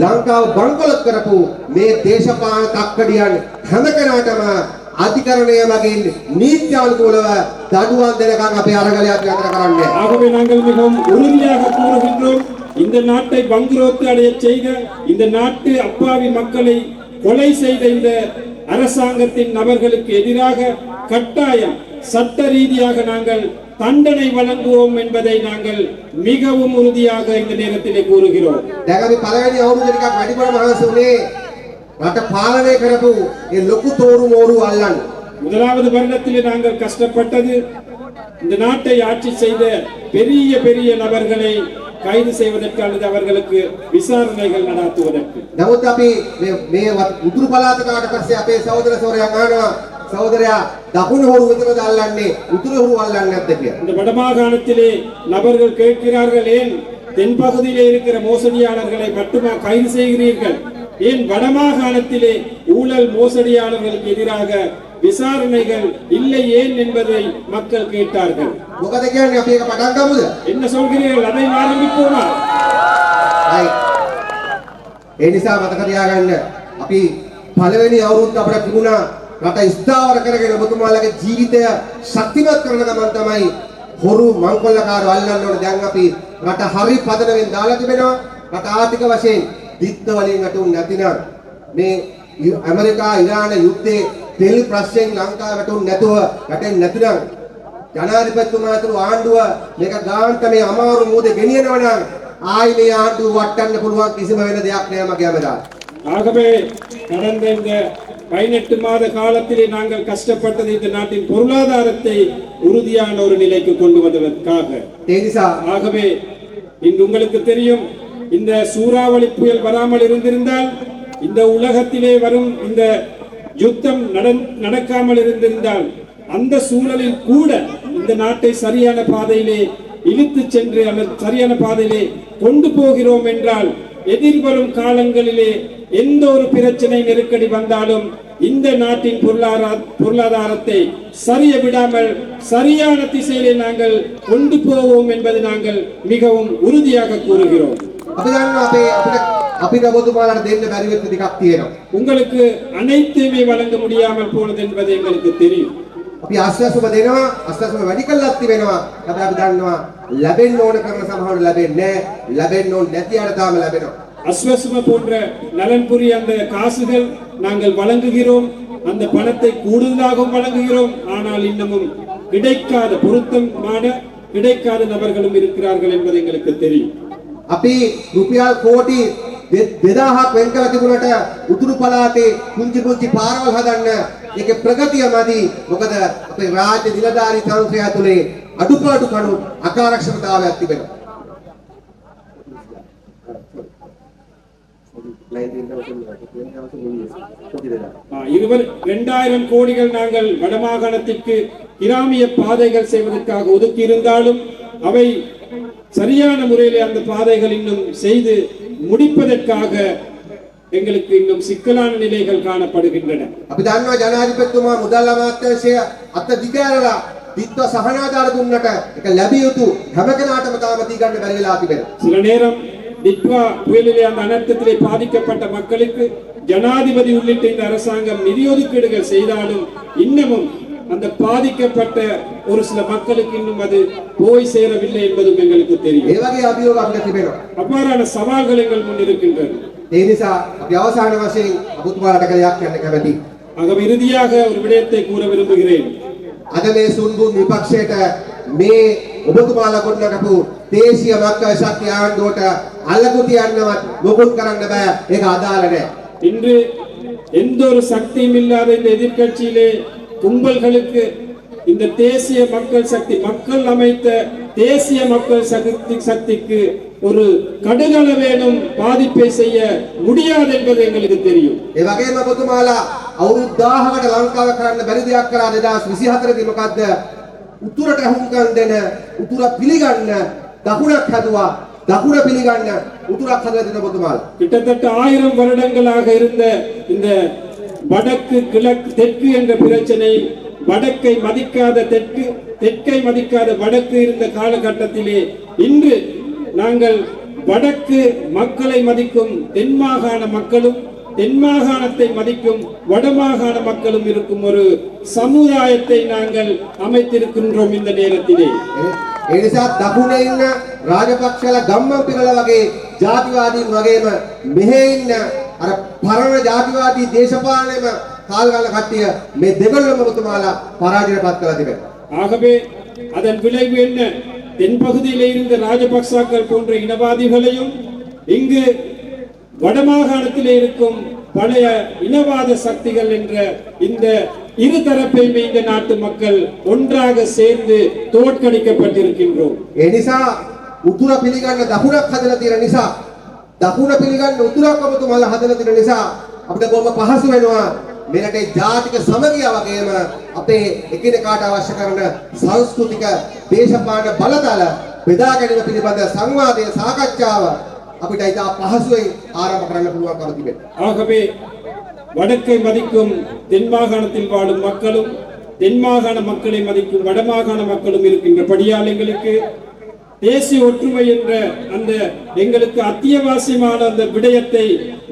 ලංකාව බංකොලොත් කරපු මේ දේශපාලන තක්කඩියන් හැම කෙනාටම අධිකරණය මගින් නීත්‍යානුකූලව දඬුවම් දෙනකන් අපේ අරගලයක් නතර කරන්නේ. ஆகவே நாங்கள் மிகவும் உறுதியாக கூறுகின்றோம், இந்த நாட்டை பங்குரோத்து அடைய செய்த, இந்த நாட்டு அப்பாவி மக்களை கொலை செய்த இந்த அரசாங்கத்தின் நபர்களுக்கு எதிராக கட்டாயம் சட்ட ரீதியாக நாங்கள் தண்டனை வழங்குவோம் என்பதை நாங்கள் மிகவும் உறுதியாக இந்த நேரத்திலே கூறுகிறோம். දැන් අපි පළවෙනි අවුරුදු ටිකක් වැඩිපුර මහන්සි වුණේ රට පාලනය කරපු ඒ ලොකු තෝරු මෝරු අල්ලන්න. முதலாவது வருடத்திலே நாங்கள் கஷ்டப்பட்டது இந்த நாட்டை ஆட்சி செய்த பெரிய பெரிய நபர்களை கைது செய்வதற்கு அல்லது அவர்களுக்கு விசாரணைகள் நடத்துவதற்கு. නමුත් අපි මේ උතුරු පළාතට ආවට පස්සේ අපේ සහෝදර සෝරයා අහනවා சகோதரயா දකුණු හොරු විතරද අල්ලන්නේ උතුරු හොරු අල්ලන්නේ නැද්ද කියලා. இந்த வடமாகாணத்திலே நபர்கள் கேட்கிறார்கள், ஏன் தென்பகுதியிலே இருக்கிற மோசடியாளர்களை மட்டுமா கைது செய்கிறீர்கள், ஏன் வடமாகாணத்திலே ஊழல் மோசடியாளர்களுக்கு எதிராக விசாரணைகள் இல்லை ஏன் என்பதை மக்கள் கேட்டார்கள். මොකද කියන්නේ අපි ඒක පටන් ගමුද? என்ன சொல்கிறீர்கள், அதை ஆரம்பிப்போமா? ඒ නිසා මතක තියාගන්න අපි පළවෙනි අවුරුද්ද අපිට තිබුණා රට ස්ථාවර කරගෙන ඔබතුමාලගේ ජීවිතය ශක්තිමත් කරන ගමන් තමයි හොරු මංකොල්ලකාරව අල්ලන්න ඕනේ. දැන් අපි රට හරි පදනමෙන් දාලා තිබෙනවා. රට ආර්ථික වශයෙන් දිත්ත වලින් අටුන් නැතිනම් මේ ඇමරිකා ඉරාන යුද්ධයේ තෙල් ප්‍රශ්නයෙන් ලංකාව වැටුන් නැතුව රටෙන් නැතිනම් ජනාධිපතිතුමා ඇතුළු ආණ්ඩුව මේක ගාන්ට මේ අමාරු මූදේ ගෙනියනවා නම් ආයි මේ ආණ්ඩුව වටන්න පුළුවන් කිසිම වෙන දෙයක් නෑ මගේ අමරා. ஆகவே கடந்த இந்த 18 மாத காலத்திலே நாங்கள் கஷ்டப்பட்டது இந்த நாட்டின் பொருளாதாரத்தை உறுதியான ஒரு நிலைக்கு கொண்டு வந்ததற்காக. ඒ නිසා ஆகவே இன்று உங்களுக்கு தெரியும், இந்த சூறாவளி புயல் வராமல் இருந்திருந்தால், இந்த உலகத்திலே வரும் இந்த யுத்தம் நடக்காமல் இருந்திருந்தால், அந்த சூழலில் கூட இந்த நாட்டை சரியான பாதையிலே இழுத்து சென்று அல்லது சரியான பாதையிலே கொண்டு போகிறோம் என்றால், எதிர்வரும் காலங்களிலே எந்த ஒரு பிரச்சனை நெருக்கடி வந்தாலும் இந்த நாட்டின் பொருளாதாரத்தை சரிய விடாமல் சரியான திசையிலே நாங்கள் கொண்டு போவோம் என்பது நாங்கள் மிகவும் உறுதியாக கூறுகிறோம். உங்களுக்கு அனைத்துமே வழங்க முடியாமல் போனது என்பது எங்களுக்கு தெரியும். අපි ආශ්වාසම දෙනවා ආශ්වාසම වැඩි කළාත් වෙනවා. හැබැයි අපි දන්නවා ලැබෙන්න ඕන කරන සමහරව ලැබෙන්නේ නැහැ. ලැබෙන්න ඕන නැති අර තාම ලැබෙනවා. அஸ்வஸ்ம போன்ற நலன்புரி அந்த காசுகள் நாங்கள் வழங்குகிறோம், அந்த பணத்தை கூடுதலாகவும் வழங்குகிறோம். ஆனால் இன்னமும் கிடைக்காத பொருத்தமான கிடைக்காத நபர்களும் இருக்கிறார்கள் என்பது எங்களுக்கு தெரியும். අපි රුපියල් කෝටි 2000ක් වෙන් කළ තිබුණට උතුරු පළාතේ කුංචි කුංචි පාරවල් හදන්න ඒකේ ප්‍රගතිය මදි. මොකද අපේ රාජ්‍ය නිලධාරී තන්ත්‍රය ඇතුලේ අඩුපාඩු කණු අකාර්යක්ෂමතාවයක් තිබෙනවා. 2000 கோடிகள் நாங்கள் வடமாகாணத்திற்கு கிராமிய பாதைகள் செய்வதற்காக ஒதுக்கி இருந்தாலும் அவை சரியான முறையில் அந்த பாதைகள் இன்னும் செய்து முடிப்பதற்காக எங்களுக்கு இன்னும் சிக்கலான நிலைகள் காணப்படுகின்றன. අපි දන්නවා ජනාධිපතිතුමා මුදල් අමාත්‍යාංශය අත දිගෑරලා දිත්ව සහනාධාර දුන්නට ඒක ලැබිය යුතු හැම කෙනාටම තාම දී ගන්න බැරි වෙලා තිබෙනවා. சில நேரம் டிட்வா புயலிலே அந்த அனர்த்தத்திலே பாதிக்கப்பட்ட மக்களுக்கு ஜனாதிபதி உள்ளிட்ட இந்த அரசாங்கம் நிதி ஒதுக்கீடுகள் செய்தாலும் இன்னமும் அந்த பாதிக்கப்பட்ட ஒரு சில மக்களுக்கு இன்னும் அது போய் சேரவில்லை என்பதும் எங்களுக்கு தெரியும். ඒ වගේ අභියෝග අපිට තිබෙනවා. அவ்வாறான சவால்கள் எங்கள் முன் இருக்கின்றன. ඒ නිසා අපි අවසාන වශයෙන් අබුතුමාලට කලයක් කියන්න කැමතියි. ஆகவே இறுதியாக ஒரு விடயத்தை கூற விரும்புகிறேன். අද මේ සුන්බුන් විපක්ෂයට මේ ඔබතුමාලා ගොඩනගපු දේශීය මක්කල් ශක්තිය ආණ්ඩුවට අල්ලපු තියන්නවත් මොකුත් කරන්න බෑ. ඒක අදාළ නැහැ. இன்று எந்த ஒரு சக்தியும் இல்லாத இந்த எதிர்க்கட்சியிலே கும்பல்களுக்கு இந்த தேசிய மக்கள் சக்தி மக்கள் அமைத்த தேசிய மக்கள் சக்திக்கு ஒரு கடுகளவேனும் பாதிப்பை செய்ய முடியாது என்பது எங்களுக்கு தெரியும். ඒ වගේම ඔබතුමාලා අවුරුදු 1000කට ලංකාව කරන්න බැරි දෙයක් කරා 2024 දී මොකද්ද? උතුරට හුම්කම් දෙන උතුර පිළිගන්න දකුණක් හදුවා. දකුණ පිළිගන්න උතුරක් හදලා දෙන ඔබතුමාලා. கிட்டத்தட்ட 1000 வருடங்களாக இருந்த இந்த வடக்கு கிழக்கு தெற்கு என்ற பிரச்சனை, வடக்கை மதிக்காத தெற்கு, தெற்கை மதிக்காத வடக்கு இருந்த காலகட்டத்திலே இன்று நாங்கள் வடக்கு மக்களை மதிக்கும் தென் மாகாண மக்களும் தென் மாகாணத்தை மதிக்கும் வடமாகாண மக்களும் இருக்கும் ஒரு சமுதாயத்தை நாங்கள் அமைத்திருக்கின்றோம் இந்த நேரத்திலே. ඒ නිසා දකුණේ ඉන්න රාජපක්ෂලා ගම්මන් පිරලා වගේ ජාතිවාදීන් වගේම මෙහෙ ඉන්න අර පරණ ජාතිවාදී දේශපාලනයේම කාල්ගල කට්ටිය මේ දෙගොල්ලම ඔබතුමාලා පරාජයටපත් කරලා තිබෙනවා. ஆகவே அதன் விளைவு என்ன? தென்பகுதியிலே இருந்த ராஜபக்சாக்கள் போன்ற இனவாதிகளையும் இங்கு வடமாகாணத்திலே இருக்கும் பழைய இனவாத சக்திகள் என்ற இந்த இரு தரப்பையுமே இந்த நாட்டு மக்கள் ஒன்றாக சேர்ந்து தோற்கடிக்கப்பட்டிருக்கின்றோம். ඒ නිසා උතුර පිළිගන්න දකුණක් හදලා තියෙන නිසා දකුණ පිළිගන්න උතුරක් ඔබතුමාලා හදලා තියෙන නිසා අපිට කොහොම පහසු වෙනවා මේ රටේ ජාතික සමගිය වගේම අපේ එකිනෙකාට අවශ්‍ය කරන සංස්කෘතික දේශපාලන බලතල බෙදා ගැනීම පිළිබඳ සංවාදයේ සාකච්ඡාව අපිට ඉතා පහසුවෙන් ආරම්භ කරන්න පුළුවන්කම තිබෙනවා. ஆகவே வடக்கை மதிக்கும் தென் மாகாணத்தில் வாழும் மக்களும் தென் மாகாண மக்களை மதிக்கும் வடமாகாண மக்களும் இருக்கின்றபடியால் எங்களுக்கு தேசிய ஒற்றுமை என்ற அந்த எங்களுக்கு அத்தியாவசியமான அந்த விடயத்தை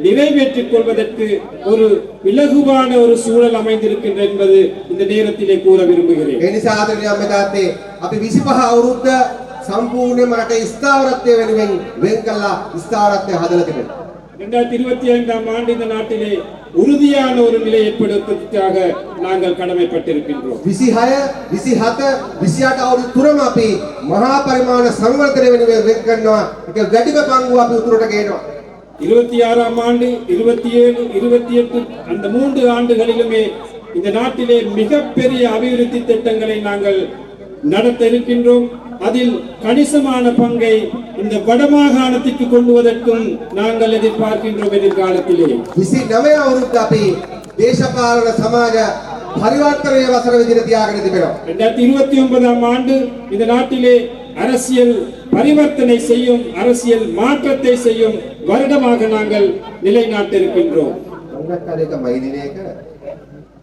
நிறைவேற்றிக் கொள்வதற்கு ஒரு இலகுவான ஒரு சூழல் அமைந்திருக்கின்ற என்பது இந்த நேரத்திலே கூற விரும்புகிறேன். ඒ නිසා ආදරණීය අම්මතාත්තේ අපි 25 අවුරුද්ද සම්පූර්ණයෙන්ම රටේ ස්ථාවරත්වය වෙනුවෙන් වෙන් කළා ස්ථාවරත්වය හදලා තිබෙනවා. 2025ஆம் ஆண்டு இந்த நாட்டிலே உறுதியான ஒரு நிலை ஏற்படுத்துவதற்காக நாங்கள் கடமைப்பட்டிருக்கின்றோம். 26 27 28 අවුරුදු තුනම අපි මහා පරිමාණ සංවර්ධනය වෙනුවෙන් වෙන් කරනවා. ඒක වැඩිම පංගුව අපි උතුරට ගේනවා. 26ஆம் ஆண்டு 27 28 அந்த 3 ஆண்டுகளிலுமே இந்த நாட்டிலே மிகப்பெரிய அபிவிருத்தி திட்டங்களை நாங்கள் நடத்த இருக்கின்றோம். அதில் கணிசமான பங்கை இந்த வடமாகாணத்திற்கு கொண்டுவதற்கும் நாங்கள் எதிர்பார்க்கின்றோம் எதிர்காலத்திலே. 29 අවුරුද්ද අපි දේශපාලන සමාජ පරිවර්තනයේ වසර විදිහට තියාගෙන තිබෙනවා. 2029ஆம் ஆண்டு இந்த நாட்டிலே அரசியல் பரிவர்த்தனை செய்யும், அரசியல் மாற்றத்தை செய்யும் வருடமாக நாங்கள் நிலைநாட்ட இருக்கின்றோம். සංගතකාරයක මයිදිනේක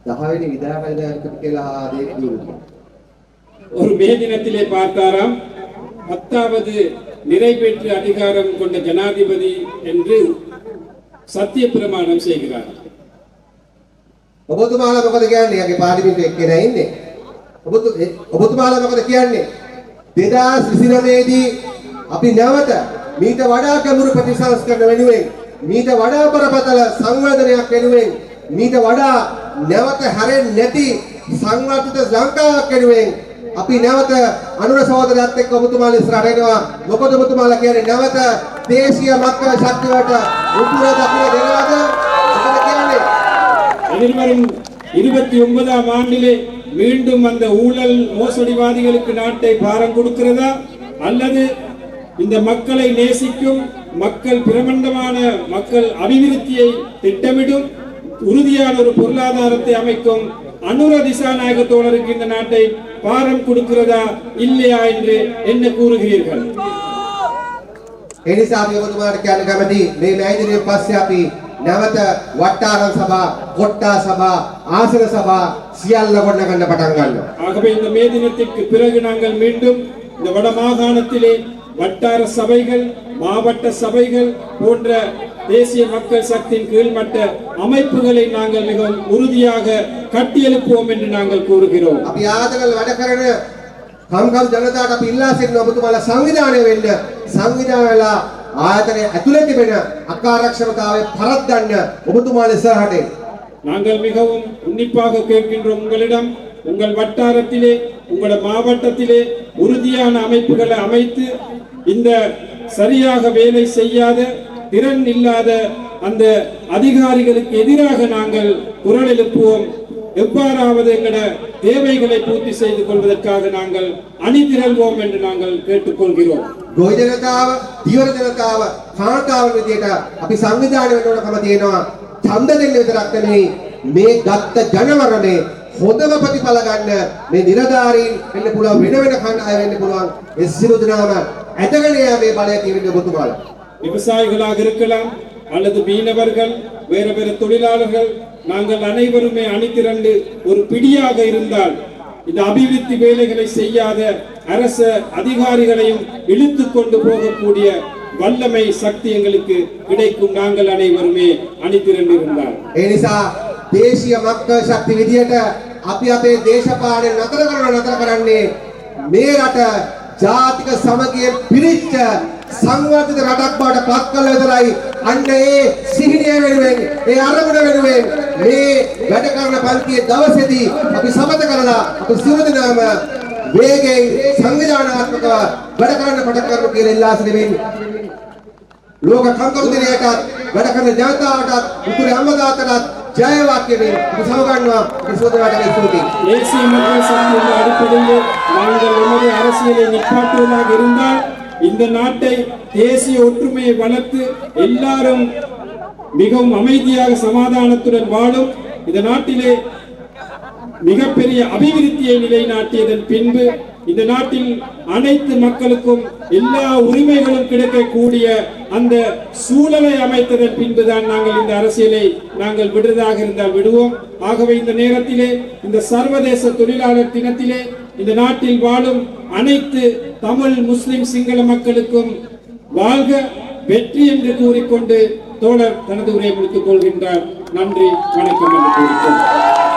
10 වෙනි විධායකයෙකුට කියලා ආදේශ දුන්නා. ஒரு மே தினத்திலே பார்த்தாராம் 10வது நிறைவேற்று அதிகாரம் கொண்ட ஜனாதிபதி என்று சத்திய பிரமாணம் செய்கிறார். ඔබතුමාලා මොකද කියන්නේ? යගේ පාර්ලිමේන්තුවේ එක්කෙනා ඉන්නේ. ඔබතුමාලා මොකද කියන්නේ? 2029 දී අපි නැවත මීට වඩා ගැඹුරු ප්‍රතිසංස්කරණ වෙනුවෙන් මීට වඩා බරපතල සංවර්ධනයක් වෙනුවෙන් මීට වඩා නැවත හැරෙන්නේ නැති සංවර්ධිත ලංකාවක් වෙනුවෙන් අපි නැවත අනුර සහෝදරයත් එක්ක ඔබතුමාලා ඉස්සරහට එනවා. මොකද ඔබතුමාලා කියන්නේ නැවත දේශීය මක්කල ශක්තියට උතුර දකුණ දෙනවද? මොකද කියන්නේ? எதிர்வரும் 29ஆம் ஆண்டிலே மீண்டும் அந்த ஊழல் மோசடிவாதிகளுக்கு நாட்டை பாரம் கொடுக்கிறதா, அல்லது இந்த மக்களை நேசிக்கும் மக்கள் பிரமண்டமான மக்கள் அபிவிருத்தியை திட்டமிடும் உறுதியான ஒரு பொருளாதாரத்தை அமைக்கும் அனுர திசாநாயக தோழருக்கு இந்த நாட்டை பாரம் கொடுக்கிறதா இல்லையா என்று என்ன கூறுகிறீர்கள்? ඒ නිසා අපි ඔබතුමාට කියන්න කැමති මේ මෑදිනේ පස්සේ අපි නැවත වට්ටාරම් සභා, කොට්ටා සභා, ආසන සභා සියල්ල ගොඩනගන්න පටන් ගන්නවා. ஆகவே இந்த மே தினத்திற்கு பிறகு நாங்கள் மீண்டும் இந்த வட மாகாணத்திலே வட்டார சபைகள், மாவட்ட சபைகள் போன்ற தேசிய மக்கள் சக்தியின் கீழ்மட்ட அமைப்புகளை நாங்கள் மிகவும் உறுதியாக கட்டியெழுப்புவோம் என்று நாங்கள் கூறுகிறோம். අපි ආදරල් වැඩ කරන කම්කම් ජනතාවට අපි ඉල්ලා සිටින ඔබතුමාලා සංවිධානය වෙන්න, සංවිධානයලා ආයතනයේ ඇතුළේ තිබෙන අකාර්යක්ෂමතාවය පරද්දන්න ඔබතුමාලා ඉස්සරහට එන්න. நாங்கள் மிகவும் உன்னிப்பாக கேட்கின்றோம் உங்களிடம், உங்கள் வட்டாரத்திலே உங்கள் மாவட்டத்திலே உறுதியான அமைப்புகளை அமைத்து இந்த சரியாக வேலை செய்யாத திறன் இல்லாத அந்த அதிகாரிகளுக்கு எதிராக நாங்கள் குரல் எழுப்புவோம். எவ்வாறாவது எங்களோட தேவைகளை பூர்த்தி செய்து கொள்வதற்காக நாங்கள் அணிதிரள்வோம் என்று நாங்கள் கேட்டுக்கொள்கிறோம். ගොවි ජනතාව, දියවර ජනතාව, කාන්තාව විදියට අපි සංවිධානය වෙන්න ඕනකම තියෙනවා. ඡන්ද දෙන්න විතරක් නෙවෙයි මේ ගත්ත ජනවරණේ හොඳම ප්‍රතිඵල ගන්න මේ නිලධාරීන් වෙන්න පුළුවන් වෙන වෙන කණ්ඩායම් අය වෙන්න පුළුවන්. ඒ සියලු දෙනාම ඇදගෙන යාමේ බලය තියෙන ඔබතුමාලා. விவசாயிகளாக இருக்கலாம் அல்லது மீனவர்கள் வேறு வேறு தொழிலாளர்கள் நாங்கள் அனைவருமே அணிதிரண்டு ஒரு பிடியாக இருந்தால் இந்த அபிவிருத்தி வேலைகளை செய்யாத அரச அதிகாரிகளையும் இழுத்து கொண்டு போகக்கூடிய வல்லமை சக்தி எங்களுக்கு கிடைக்கும். நாங்கள் அனைவருமே அணிதிரண்டு இருந்தால் ඒ නිසා දේශීය මක්ක ශක්ති විදියට අපි අපේ දේශපාලනය නතර කරන්නේ මේ රට ජාතික සමගියෙන් පිරිච්ච සංවර්ධිත රටක් බවට පත් කළ විතරයි. අන්න ඒ සිහිනය වෙනුවෙන් ඒ අරමුණ වෙනුවෙන් මේ වැඩ කරන පන්තියේ දවසේදී අපි සමත කරලා අපි සියලු දෙනාම වේගයෙන් සංවිධානාත්මකව වැඩ කරන්න පටන් ගන්න කියලා ඉල්ලා සිටින්න. ලෝක කම්කරු දිනයටත් වැඩ කරන ජනතාවටත් උතුරේ අම්මදාතටත් ජය වාක්‍යයෙන් අපි සමගන්නවා. විශ්වවිද්‍යාලයට ස්තුතියි. தேசிய மக்கள் சக்தியின் அடிப்படையில் நாங்கள் நமது அரசியலை நிப்பாட்டுவதாக இருந்தால் இந்த நாட்டை தேசிய ஒற்றுமையை வளர்த்து எல்லாரும் மிகவும் அமைதியாக சமாதானத்துடன் வாழும் இந்த நாட்டிலே மிகப்பெரிய அபிவிருத்தியை நிலைநாட்டியதன் பின்பு இந்த நாட்டில் அனைத்து மக்களுக்கும் எல்லா உரிமைகளும் கிடைக்கக்கூடிய அந்த சூழலை அமைத்ததன் பின்புதான் நாங்கள் இந்த அரசியலை நாங்கள் விடுவதாக இருந்தால் விடுவோம். ஆகவே இந்த நேரத்திலே இந்த சர்வதேச தொழிலாளர் தினத்திலே இந்த நாட்டில் வாழும் அனைத்து தமிழ் முஸ்லிம் சிங்கள மக்களுக்கும் வாழ்க வெற்றி என்று கூறிக்கொண்டு தோழர் தனது உரையை முடித்துக் கொள்கின்றார். நன்றி, வணக்கம் என்று கூறிக்கொள்கிறேன்.